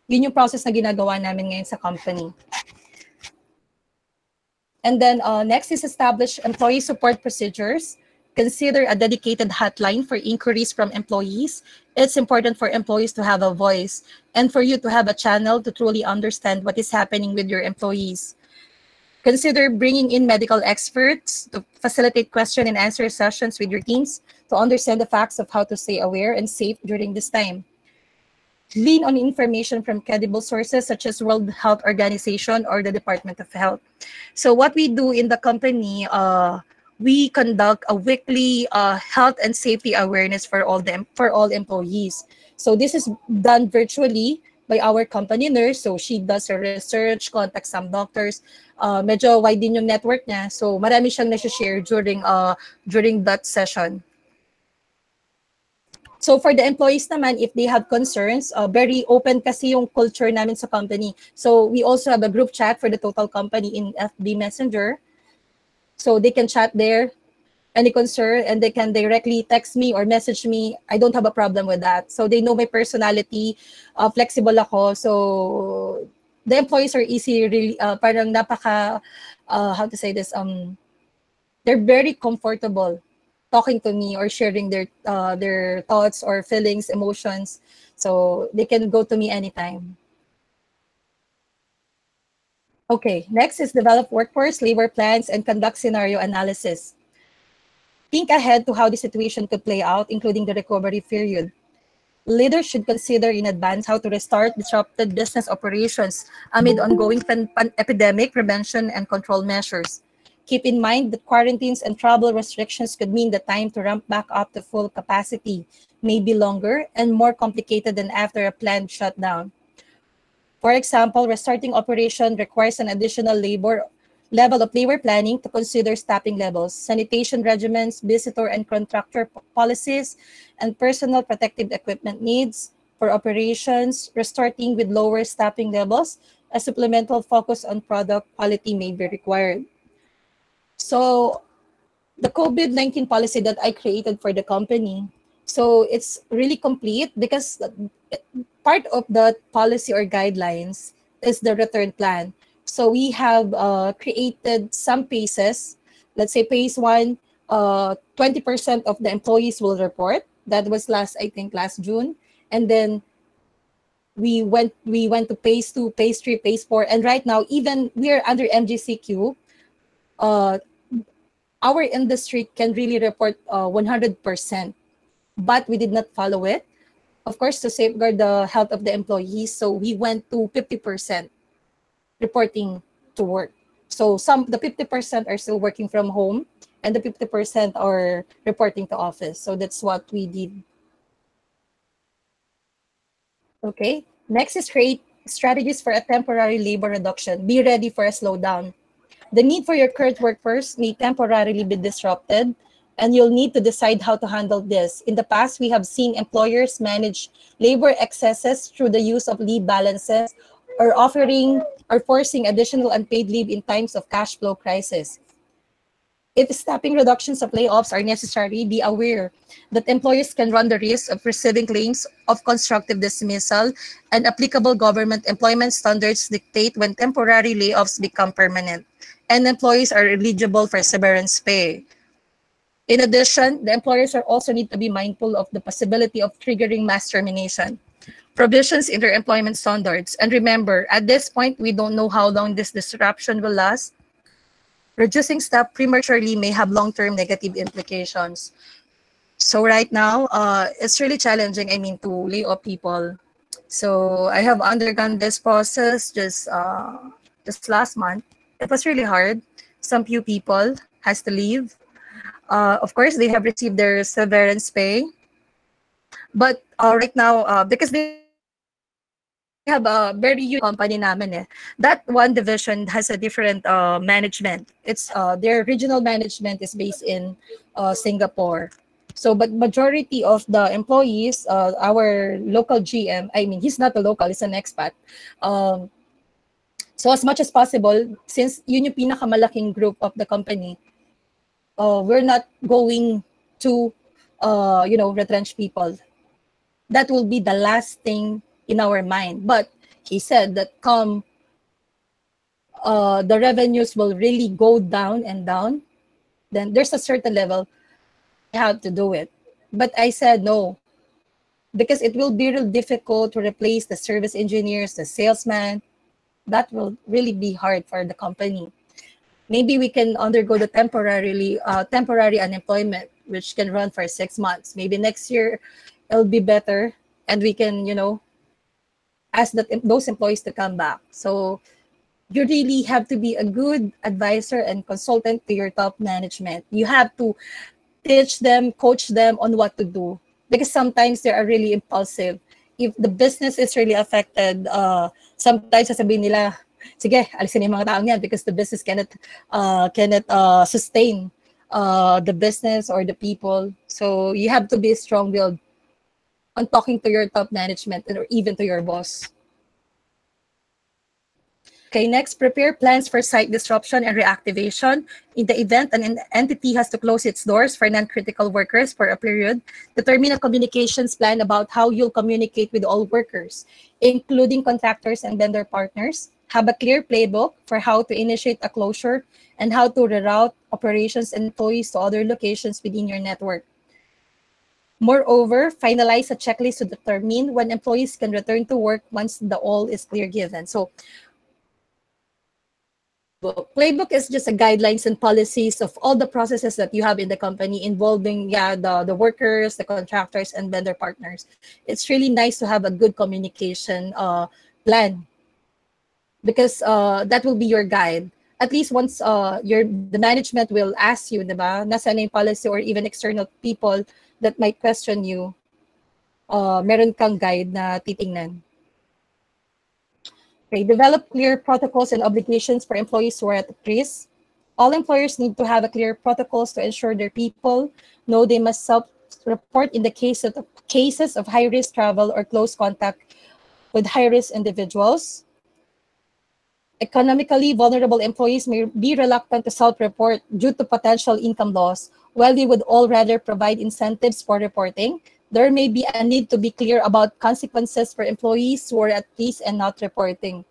yun yung process na ginagawa namin ngayon sa company. And then next is establish employee support procedures. Consider a dedicated hotline for inquiries from employees. It's important for employees to have a voice and for you to have a channel to truly understand what is happening with your employees. Consider bringing in medical experts to facilitate question and answer sessions with your teams to understand the facts of how to stay aware and safe during this time. Lean on information from credible sources such as World Health Organization or the Department of Health. So what we do in the company, we conduct a weekly health and safety awareness for all employees. So this is done virtually by our company nurse. So she does her research, contacts some doctors. Medyo wide din yung network niya. So marami siyang nasi-share during that session. So for the employees naman, if they have concerns, very open kasi yung culture namin sa company. So we also have a group chat for the total company in FB Messenger. So they can chat there, any concern, and they can directly text me or message me. I don't have a problem with that. So they know my personality, flexible ako. So the employees are easy, really, parang napaka, how to say this, they're very comfortable talking to me or sharing their thoughts or feelings, emotions. So they can go to me anytime. Okay, next is develop workforce labor plans and conduct scenario analysis. Think ahead to how the situation could play out, including the recovery period. Leaders should consider in advance how to restart disrupted business operations amid ongoing epidemic prevention and control measures. Keep in mind that quarantines and travel restrictions could mean the time to ramp back up to full capacity may be longer and more complicated than after a planned shutdown. For example, restarting operation requires an additional level of labor planning to consider staffing levels, sanitation regimens, visitor and contractor policies, and personal protective equipment needs. For operations, restarting with lower staffing levels, a supplemental focus on product quality may be required. So the COVID-19 policy that I created for the company, so it's really complete because part of the policy or guidelines is the return plan. So we have created some phases. Let's say phase 1, 20% of the employees will report. That was last June. And then we went to phase 2, phase 3, phase 4. And right now, even we are under MGCQ, our industry can really report 100%, but we did not follow it. Of course, to safeguard the health of the employees, so we went to 50% reporting to work. So the 50% are still working from home, and the 50% are reporting to office. So that's what we did. Okay. Next is create strategies for a temporary labor reduction. Be ready for a slowdown. The need for your current workforce may temporarily be disrupted, and you'll need to decide how to handle this. In the past, we have seen employers manage labor excesses through the use of leave balances or offering or forcing additional unpaid leave in times of cash flow crisis. If staffing reductions of layoffs are necessary, be aware that employers can run the risk of receiving claims of constructive dismissal, and applicable government employment standards dictate when temporary layoffs become permanent, and employees are eligible for severance pay. In addition, the employers are also need to be mindful of the possibility of triggering mass termination provisions in their employment standards. And remember, at this point, we don't know how long this disruption will last. Reducing staff prematurely may have long-term negative implications. So right now, it's really challenging, to lay off people. So I have undergone this process just last month. It was really hard. Some few people has to leave. Of course, they have received their severance pay. But right now, because they have a very huge company namin that one division has a different management. It's their regional management is based in Singapore. So, but majority of the employees, our local GM, he's not a local, he's an expat. So as much as possible, since yun yung pinakamalaking group of the company, we're not going to, retrench people. That will be the last thing in our mind. But he said that the revenues will really go down and down, then there's a certain level you have to do it. But I said no, because it will be real difficult to replace the service engineers, the salesman. That will really be hard for the company. Maybe we can undergo the temporary unemployment, which can run for 6 months. Maybe next year it'll be better, and we can, ask those employees to come back. So you really have to be a good advisor and consultant to your top management. You have to teach them, coach them on what to do, because sometimes they are really impulsive. If the business is really affected, sometimes sasabihin nila, sige, alisin yung mga taong yan, because the business cannot sustain the business or the people. So you have to be strong-willed on talking to your top management or even to your boss. Okay, next, prepare plans for site disruption and reactivation. In the event an entity has to close its doors for non-critical workers for a period, determine a communications plan about how you'll communicate with all workers, including contractors and vendor partners. Have a clear playbook for how to initiate a closure and how to reroute operations and employees to other locations within your network. Moreover, finalize a checklist to determine when employees can return to work once the all is clear given. So, playbook is just a guidelines and policies of all the processes that you have in the company involving the workers, the contractors, and vendor partners. It's really nice to have a good communication plan, because that will be your guide. At least once the management will ask you, diba, nasa na yung policy, or even external people that might question you, meron kang guide na titingnan. Okay, develop clear protocols and obligations for employees who are at risk. All employers need to have a clear protocols to ensure their people know they must self-report in the cases of high-risk travel or close contact with high-risk individuals. Economically vulnerable employees may be reluctant to self-report due to potential income loss. While we would all rather provide incentives for reporting, there may be a need to be clear about consequences for employees who are at risk and not reporting.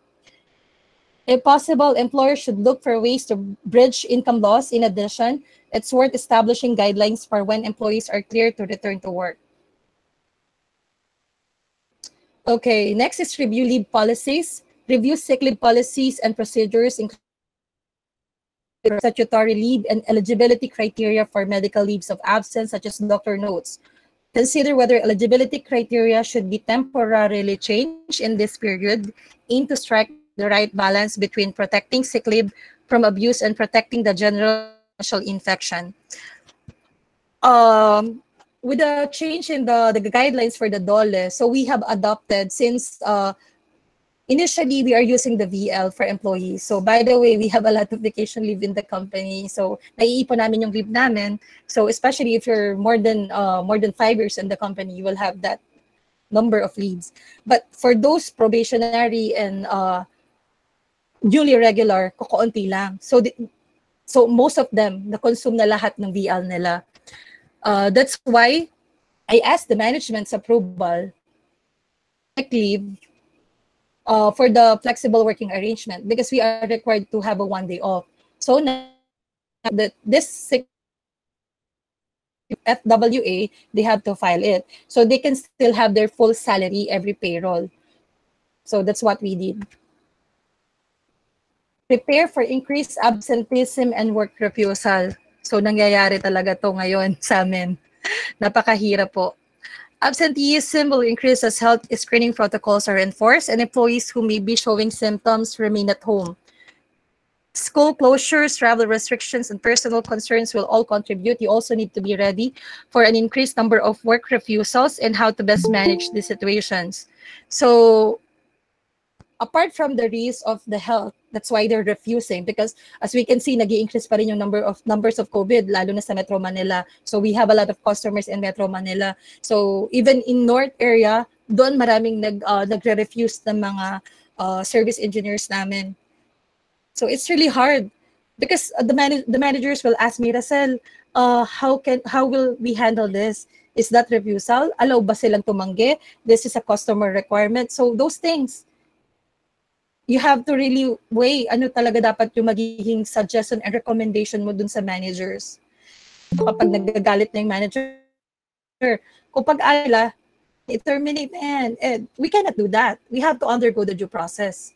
If possible, employers should look for ways to bridge income loss. In addition, it's worth establishing guidelines for when employees are clear to return to work. Okay, next is review leave policies. Review sick leave policies and procedures, including statutory leave and eligibility criteria for medical leaves of absence, such as doctor notes. Consider whether eligibility criteria should be temporarily changed in this period. Aim to strike the right balance between protecting sick leave from abuse and protecting the general potential infection. With the change in the guidelines for the DOLE, so we have adopted, since initially we are using the VL for employees. So by the way, we have a lot of vacation leave in the company. So naiipon namin yung leave namin. So especially if you're more than 5 years in the company, you will have that number of leaves. But for those probationary and newly regular, kukunti lang. So most of them, na-consume na lahat ng VL nila. That's why I asked the management's approval leave for the flexible working arrangement, because we are required to have a 1 day off. So now that this FWA, they have to file it. So they can still have their full salary every payroll. So that's what we did. Prepare for increased absenteeism and work refusal. So nangyayari talaga to ngayon sa amin. Napakahirap po. Absenteeism will increase as health screening protocols are enforced and employees who may be showing symptoms remain at home. School closures, travel restrictions, and personal concerns will all contribute. You also need to be ready for an increased number of work refusals and how to best manage these situations. So apart from the risk of the health, that's why they're refusing, because as we can see, nag-i-increase pa rin yung numbers of COVID, lalo na sa Metro Manila. So we have a lot of customers in Metro Manila. So even in North area, doon maraming nagre-refuse ng mga service engineers namin. So it's really hard because the managers will ask me, Racel, how will we handle this? Is that refusal? Allow ba silang tumanggi? This is a customer requirement. So those things, you have to really weigh ano talaga dapat yung magiging suggestion and recommendation mo dun sa managers. Kapag nagagalit na yung manager, kung pag-alala, terminate and we cannot do that. We have to undergo the due process.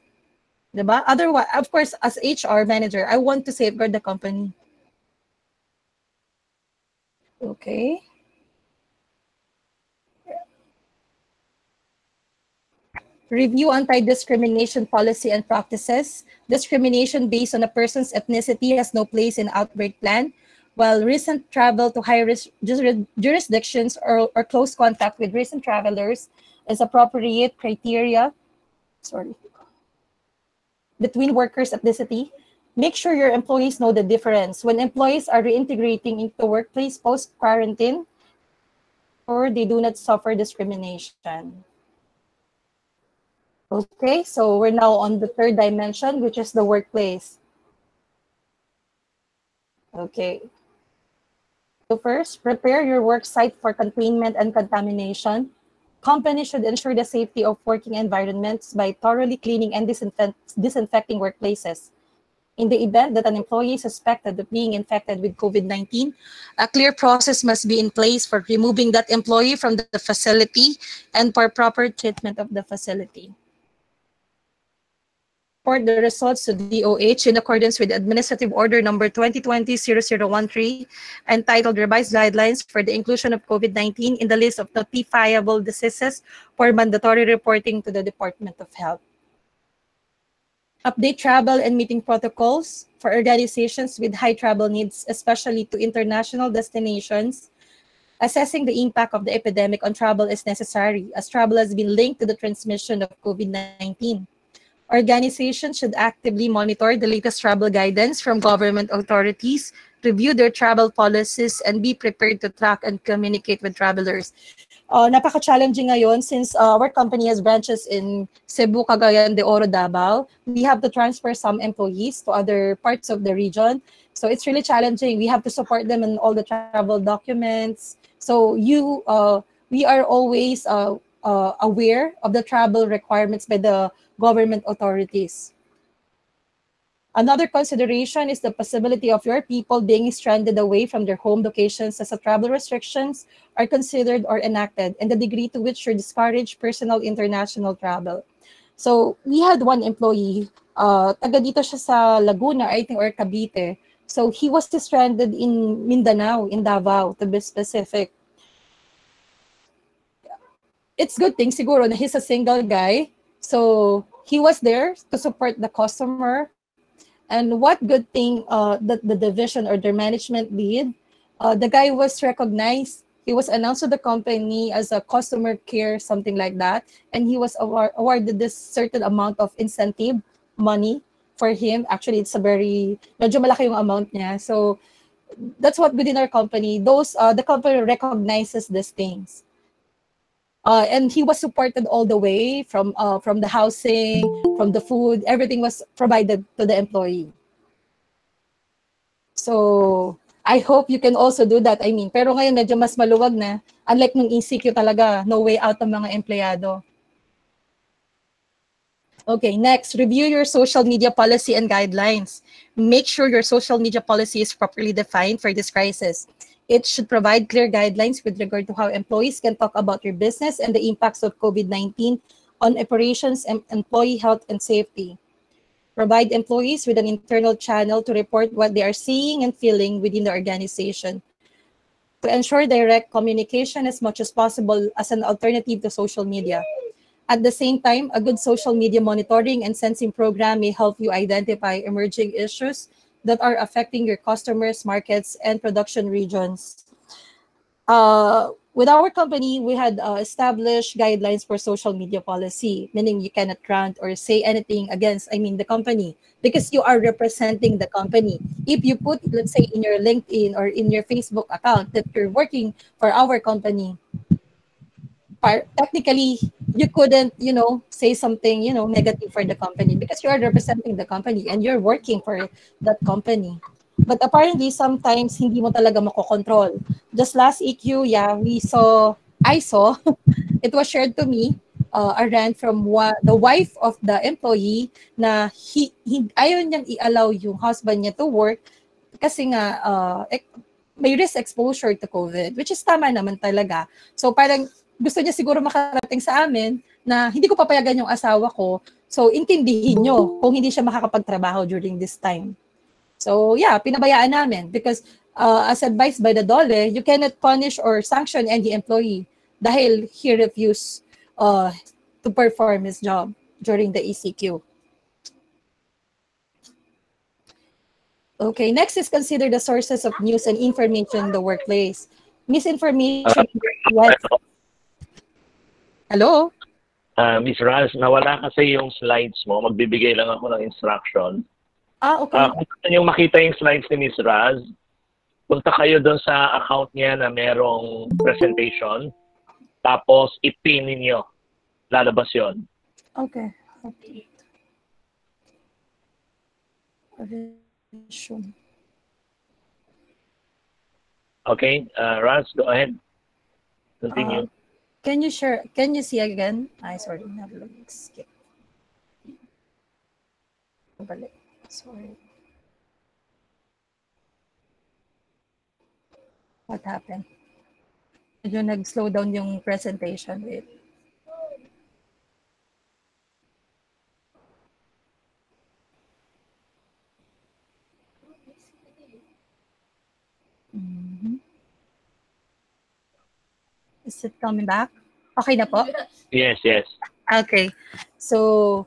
Diba? Otherwise, of course, as HR manager, I want to safeguard the company. Okay. Review anti-discrimination policy and practices. Discrimination based on a person's ethnicity has no place in outbreak plan, while recent travel to high-risk jurisdictions or close contact with recent travelers is appropriate criteria between workers' ethnicity. Make sure your employees know the difference. When employees are reintegrating into the workplace post-quarantine, or they do not suffer discrimination. Okay, so we're now on the third dimension, which is the workplace. Okay. So first, prepare your work site for containment and contamination. Companies should ensure the safety of working environments by thoroughly cleaning and disinfecting workplaces. In the event that an employee is suspected of being infected with COVID-19, a clear process must be in place for removing that employee from the facility and for proper treatment of the facility. Report the results to DOH in accordance with Administrative Order Number 2020-0013, entitled Revised Guidelines for the Inclusion of COVID-19 in the List of Notifiable Diseases for Mandatory Reporting to the Department of Health. Update travel and meeting protocols for organizations with high travel needs, especially to international destinations. Assessing the impact of the epidemic on travel is necessary, as travel has been linked to the transmission of COVID-19. Organizations should actively monitor the latest travel guidance from government authorities, review their travel policies, and be prepared to track and communicate with travelers. Napaka-challenging ngayon since our company has branches in Cebu, Cagayan de Oro, Davao. We have to transfer some employees to other parts of the region. So it's really challenging. We have to support them in all the travel documents. So we are always aware of the travel requirements by the government authorities. Another consideration is the possibility of your people being stranded away from their home locations as travel restrictions are considered or enacted, and the degree to which you discourage personal international travel. So we had one employee, taga dito siya sa Laguna, I think, or Cavite. So he was stranded in Mindanao, in Davao, to be specific. It's good thing siguro na he's a single guy. So he was there to support the customer. And what good thing that the division or their management did, the guy was recognized. He was announced to the company as a customer care, something like that. And he was awarded this certain amount of incentive money for him. Actually, it's a very, medyo malaki yung amount niya. So that's what within our company, the company recognizes these things. And he was supported all the way from the housing, from the food, everything was provided to the employee. So I hope you can also do that. I mean, pero ngayon medyo mas maluwag na. Unlike nung ECQ talaga, no way out ang mga empleyado. Okay, next, review your social media policy and guidelines. Make sure your social media policy is properly defined for this crisis. It should provide clear guidelines with regard to how employees can talk about your business and the impacts of COVID-19 on operations and employee health and safety. Provide employees with an internal channel to report what they are seeing and feeling within the organization. To ensure direct communication as much as possible as an alternative to social media. At the same time, a good social media monitoring and sensing program may help you identify emerging issues that are affecting your customers, markets, and production regions. With our company, we had established guidelines for social media policy, meaning you cannot rant or say anything against, the company, because you are representing the company. If you put, let's say, in your LinkedIn or in your Facebook account that you're working for our company, technically, you couldn't, say something, negative for the company because you are representing the company and you're working for that company. But apparently, sometimes hindi mo talaga makokontrol. Just last EQ, I saw, it was shared to me, a rant from the wife of the employee na ayaw niyang i-allow yung husband niya to work kasi nga may risk exposure to COVID, which is tama naman talaga. So parang gusto niya siguro makarating sa amin na hindi ko papayagan yung asawa ko. So intindihin nyo kung hindi siya makakapagtrabaho during this time. So yeah, pinabayaan namin because as advised by the DOLE, you cannot punish or sanction any employee dahil he refused to perform his job during the ECQ. Okay, next is consider the sources of news and information in the workplace. Misinformation. Hello? Ms. Raz, nawala kasi yung slides mo. Magbibigay lang ako ng instruction. Okay. Kung gusto niyo makita yung slides ni Ms. Raz, punta kayo doon sa account niya na merong presentation. Tapos, i-pin ninyo. Lalabas yon. Okay. Okay, Raz, go ahead. Continue. Can you share? Can you see again? Sorry, skip. Sorry. What happened? Medyo nag-slow down yung presentation. Wait. Is it coming back? Okay na po? Yes. Okay. So,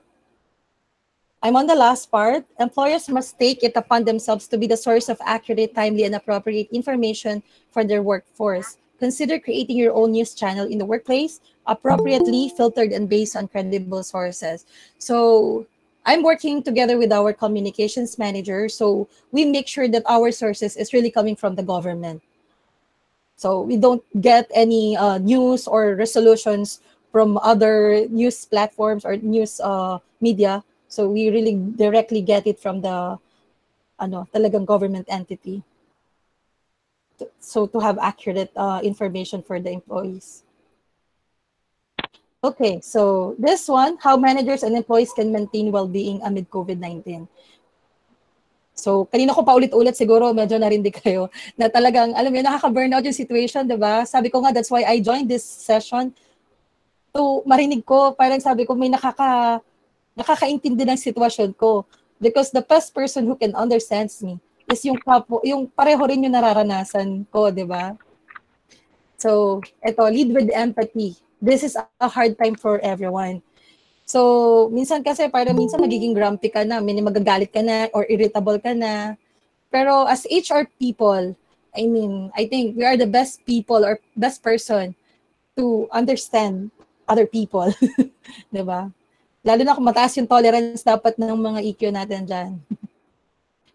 I'm on the last part. Employers must take it upon themselves to be the source of accurate, timely, and appropriate information for their workforce. Consider creating your own news channel in the workplace, appropriately filtered and based on credible sources. So, I'm working together with our communications manager, so we make sure that our sources is really coming from the government. So we don't get any news or resolutions from other news platforms or news media. So we really directly get it from the talagang government entity. So to have accurate information for the employees. Okay, so this one, how managers and employees can maintain well-being amid COVID-19. So, kanina ko pa ulit-ulit siguro, medyo narindig kayo, na talagang, alam mo, nakaka-burnout yung situation, diba? Sabi ko nga, that's why I joined this session. To marinig ko, parang sabi ko, may nakakaintindi ng sitwasyon ko. Because the best person who can understand me is yung pareho rin yung nararanasan ko, di ba? So, lead with empathy. This is a hard time for everyone. So, minsan kasi, minsan magiging grumpy ka na, magagalit ka na, or irritable ka na. Pero as HR people, I think we are the best people or best person to understand other people. Diba? Lalo na kung mataas yung tolerance dapat ng mga EQ natin dyan.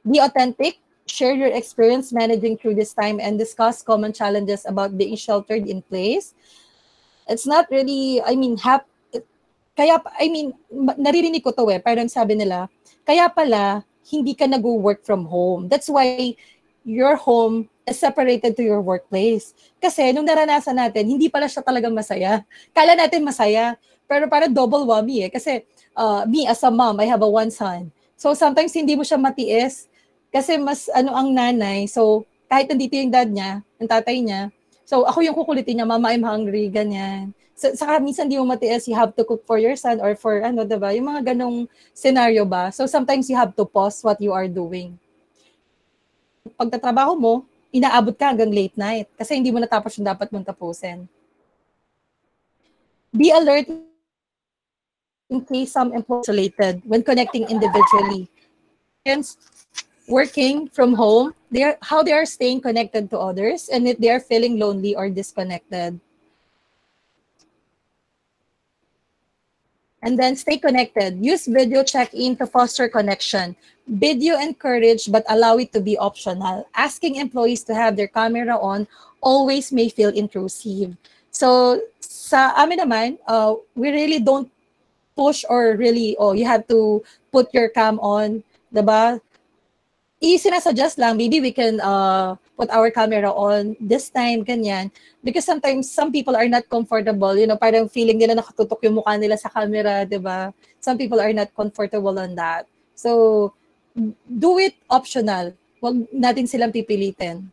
Be authentic, share your experience managing through this time, and discuss common challenges about being sheltered in place. It's not really, naririnig ko to parang sabi nila, kaya pala, hindi ka nag-work from home. That's why your home is separated to your workplace. Kasi nung naranasan natin, hindi pala siya talagang masaya. Kala natin masaya, pero parang double whammy Kasi me as a mom, I have a one son. So sometimes hindi mo siya matiis kasi mas ang nanay. So kahit nandito yung dad niya, yung tatay niya, so ako yung kukulitin niya, mama, I'm hungry, ganyan. Saka minsan di mo matiis, you have to cook for your son or for diba? Yung mga ganong scenario ba? So sometimes you have to pause what you are doing. Pagtatrabaho mo, inaabot ka hanggang late night kasi hindi mo natapos yung dapat mong tapusin. Be alert in case some employees are isolated when connecting individually. Hence, working from home, how they are staying connected to others and if they are feeling lonely or disconnected. And then stay connected. Use video check-in to foster connection. Video encourage but allow it to be optional. Asking employees to have their camera on always may feel intrusive. So sa amin naman, we really don't push or really, you have to put your cam on, diba? Sinasuggest lang, maybe we can put our camera on this time, ganyan. Because sometimes some people are not comfortable, parang feeling nila nakatutok yung mukha nila sa camera, diba? Some people are not comfortable on that. So, do it optional. Huwag natin silang pipilitin.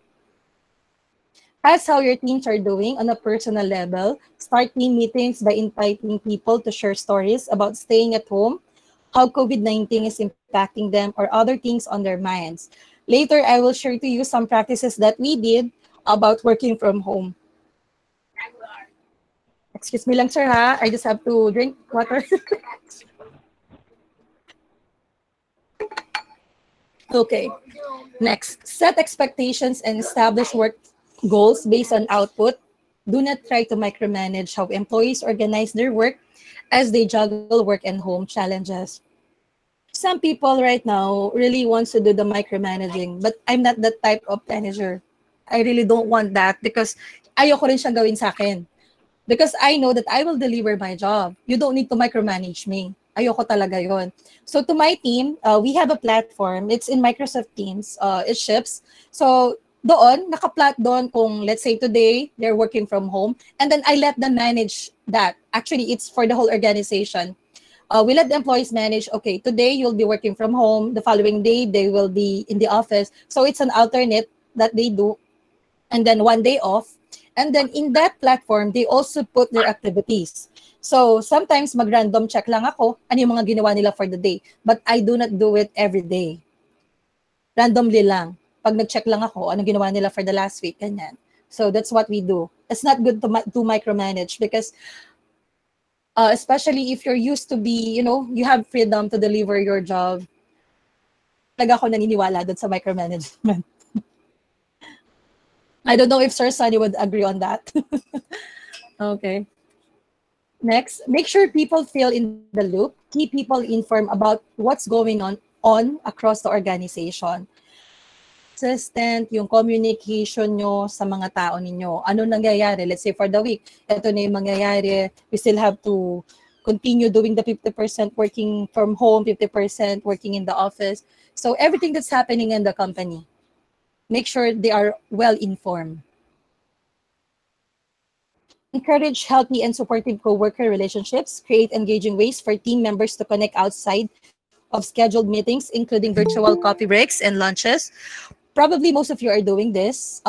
Ask how your teams are doing on a personal level. Start team meetings by inviting people to share stories about staying at home, how COVID-19 is impacting them, or other things on their minds. Later, I will share to you some practices that we did about working from home. Excuse me lang, sir, ha? I just have to drink water. Okay. Next, set expectations and establish work goals based on output. Do not try to micromanage how employees organize their work as they juggle work and home challenges. Some people right now really wants to do the micromanaging, but I'm not that type of manager. I really don't want that because ayoko rin siyang gawin sa akin. Because I know that I will deliver my job. You don't need to micromanage me. Ayoko talaga yon. So to my team, we have a platform. It's in Microsoft Teams. It ships. So doon, naka-plot doon kung let's say today, they're working from home. And then I let them manage that. Actually, it's for the whole organization. We let the employees manage, okay, today you'll be working from home. The following day, they will be in the office. So it's an alternate that they do. And then one day off. And then in that platform, they also put their activities. So sometimes mag-random check lang ako, ano yung mga ginawa nila for the day. But I do not do it every day. Randomly lang. Pag nag-check lang ako, ano ginawa nila for the last week, ganyan. So that's what we do. It's not good to micromanage because especially if you're used to be, you have freedom to deliver your job. Talaga ako naniniwala doon sa micromanagement. I don't know if Sir Sunny would agree on that. Okay. Next, make sure people feel in the loop. Keep people informed about what's going on across the organization. Consistent yung communication nyo sa mga tao ninyo. Ano nangyayari? Let's say for the week, ito na yung mangyayari. We still have to continue doing the 50% working from home, 50% working in the office. So everything that's happening in the company, make sure they are well informed. Encourage healthy and supportive co-worker relationships. Create engaging ways for team members to connect outside of scheduled meetings, including virtual coffee breaks and lunches. Probably most of you are doing this.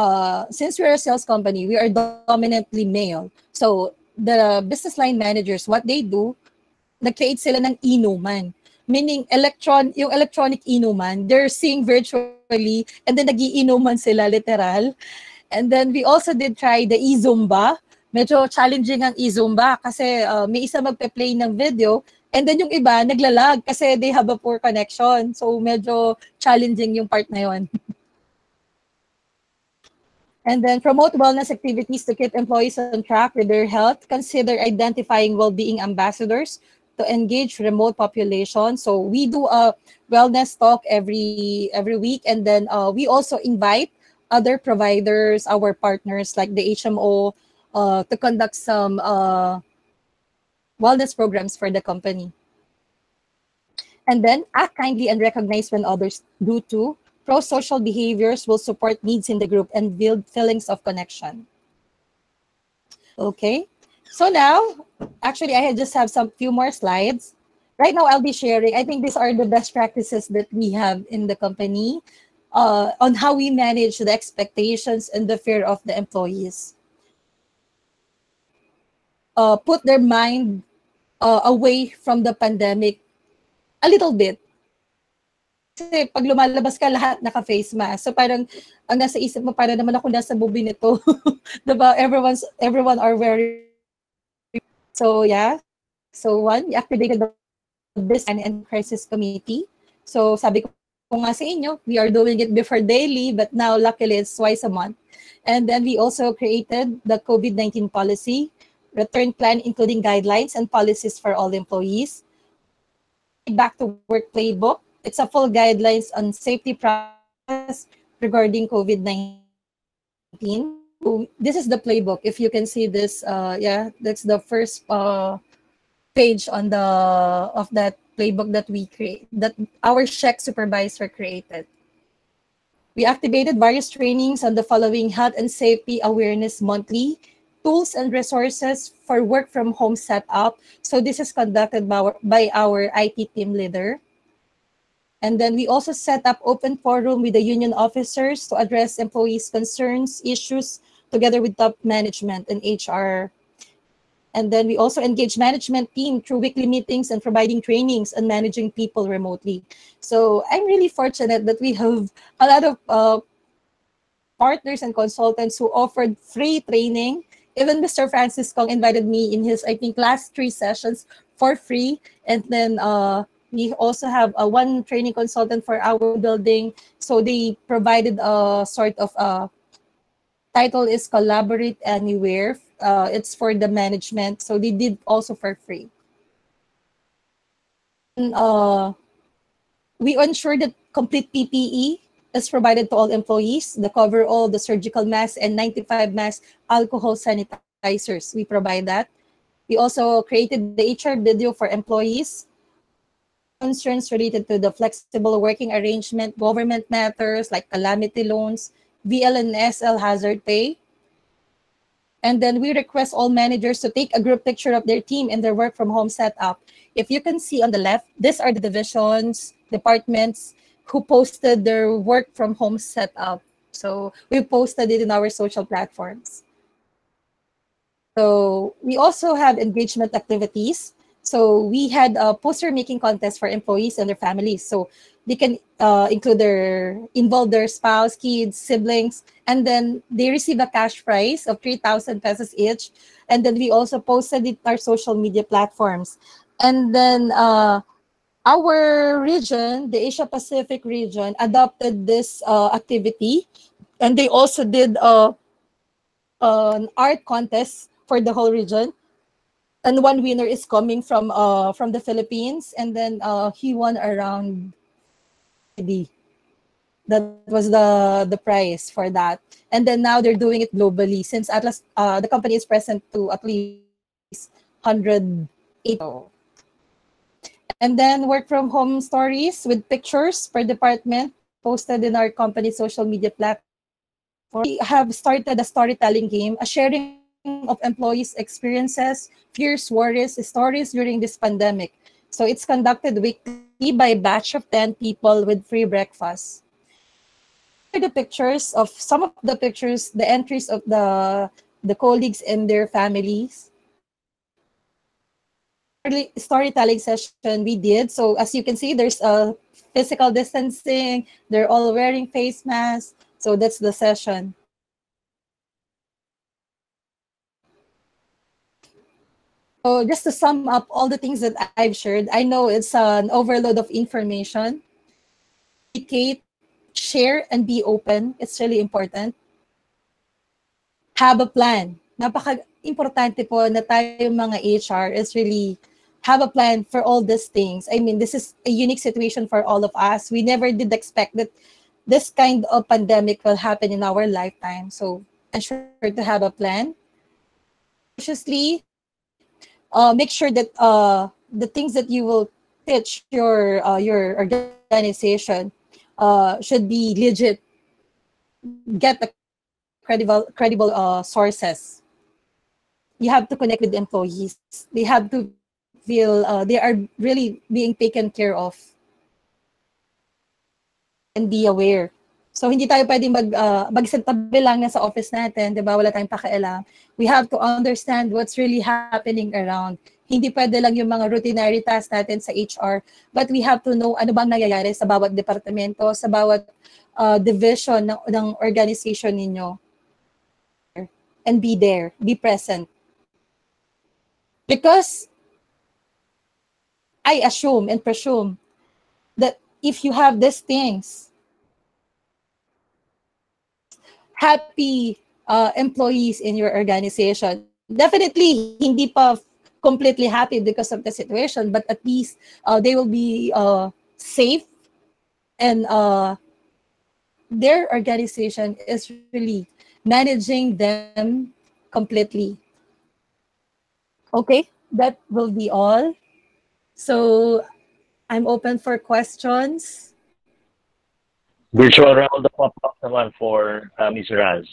Since we're a sales company, we are dominantly male. So the business line managers, what they do, nag-create sila ng inuman. Meaning yung electronic inuman, they're seeing virtually and then nagiinuman sila literal. And then we also did try the e-Zumba. Medyo challenging ang e-Zumba kasi may isa magpe-play ng video and then yung iba naglalag kasi they have a poor connection. So medyo challenging yung part na yon. And then promote wellness activities to keep employees on track with their health. Consider identifying well-being ambassadors to engage remote population. So we do a wellness talk every week, and then we also invite other providers, our partners like the HMO, to conduct some wellness programs for the company. And then act kindly and recognize when others do too. Pro-social behaviors will support needs in the group and build feelings of connection. Okay, so now, actually, I just have some few more slides. Right now, I'll be sharing. I think these are the best practices that we have in the company on how we manage the expectations and the fear of the employees. Put their mind away from the pandemic a little bit. Kasi pag lumalabas ka, lahat naka-face mask. So parang, ang nasa isip mo, para naman ako nasa movie nito. Diba? Everyone are wearing. So yeah. So one, we activated the Business and Crisis Committee. So sabi ko nga sa inyo, we are doing it before daily, but now luckily it's twice a month. And then we also created the COVID-19 policy, return plan, including guidelines and policies for all employees. Back to work playbook. It's a full guidelines on safety process regarding COVID-19. So this is the playbook. If you can see this, yeah, that's the first page on of that playbook that we create, that our Czech supervisor created. We activated various trainings on the following health and safety awareness monthly, tools and resources for work from home setup. So this is conducted by our IT team leader. And then we also set up open forum with the union officers to address employees' concerns, issues, together with top management and HR. And then we also engage management team through weekly meetings and providing trainings on managing people remotely. So I'm really fortunate that we have a lot of partners and consultants who offered free training. Even Mr. Francis Kong invited me in his, I think, last 3 sessions for free. And then we also have one training consultant for our building. So they provided a sort of title is Collaborate Anywhere. It's for the management. So they did also for free. And, we ensure that complete PPE is provided to all employees, the coverall, the surgical mask, and 95 mask alcohol sanitizers. We provide that. We also created the HR video for employees. Concerns related to the flexible working arrangement, government matters like calamity loans, VL and SL hazard pay. And then we request all managers to take a group picture of their team and their work from home setup. If you can see on the left, these are the divisions, departments who posted their work from home setup. So we posted it in our social platforms. So we also have engagement activities. So we had a poster making contest for employees and their families. So they can involve their spouse, kids, siblings, and then they receive a cash prize of 3,000 pesos each. And then we also posted it on our social media platforms. And then our region, the Asia Pacific region, adopted this activity, and they also did an art contest for the whole region. And one winner is coming from the Philippines, and then he won around. That was the prize for that. And then now they're doing it globally since Atlas the company is present to at least 108. And then work from home stories with pictures per department posted in our company social media platform. We have started a storytelling game, a sharing of employees' experiences, fears, worries, stories during this pandemic. So it's conducted weekly by a batch of 10 people with free breakfast. The pictures of some of the pictures, the entries of the colleagues and their families. storytelling session we did. So as you can see, there's a physical distancing. They're all wearing face masks. So that's the session. So just to sum up all the things that I've shared, I know it's an overload of information. Communicate, share, and be open. It's really important. Have a plan. Napaka-importante po na tayo mga HR is really have a plan for all these things. I mean, this is a unique situation for all of us. We never did expect that this kind of pandemic will happen in our lifetime. So ensure to have a plan. Consciously, make sure that the things that you will pitch your organization should be legit. Get the credible sources. You have to connect with the employees. They have to feel they are really being taken care of and be aware. So hindi tayo pwedeng magsantabi lang na sa office natin, 'di ba? Wala tayong pakialam. We have to understand what's really happening around. Hindi pwede lang yung mga routinary tasks natin sa HR, but we have to know ano bang nangyayari sa bawat departamento, sa bawat division ng organization ninyo. And be there, be present. Because I assume and presume that if you have these things, happy employees in your organization, definitely hindi pa completely happy because of the situation, but at least they will be safe and their organization is really managing them completely. Okay, that will be all. So I'm open for questions. Virtual round of applause naman for Ms. Raz.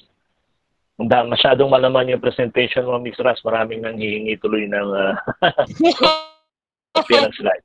Masyadong malaman yung presentation mo, Ms. Raz. Maraming nang hihingi tuloy ng appearance slide.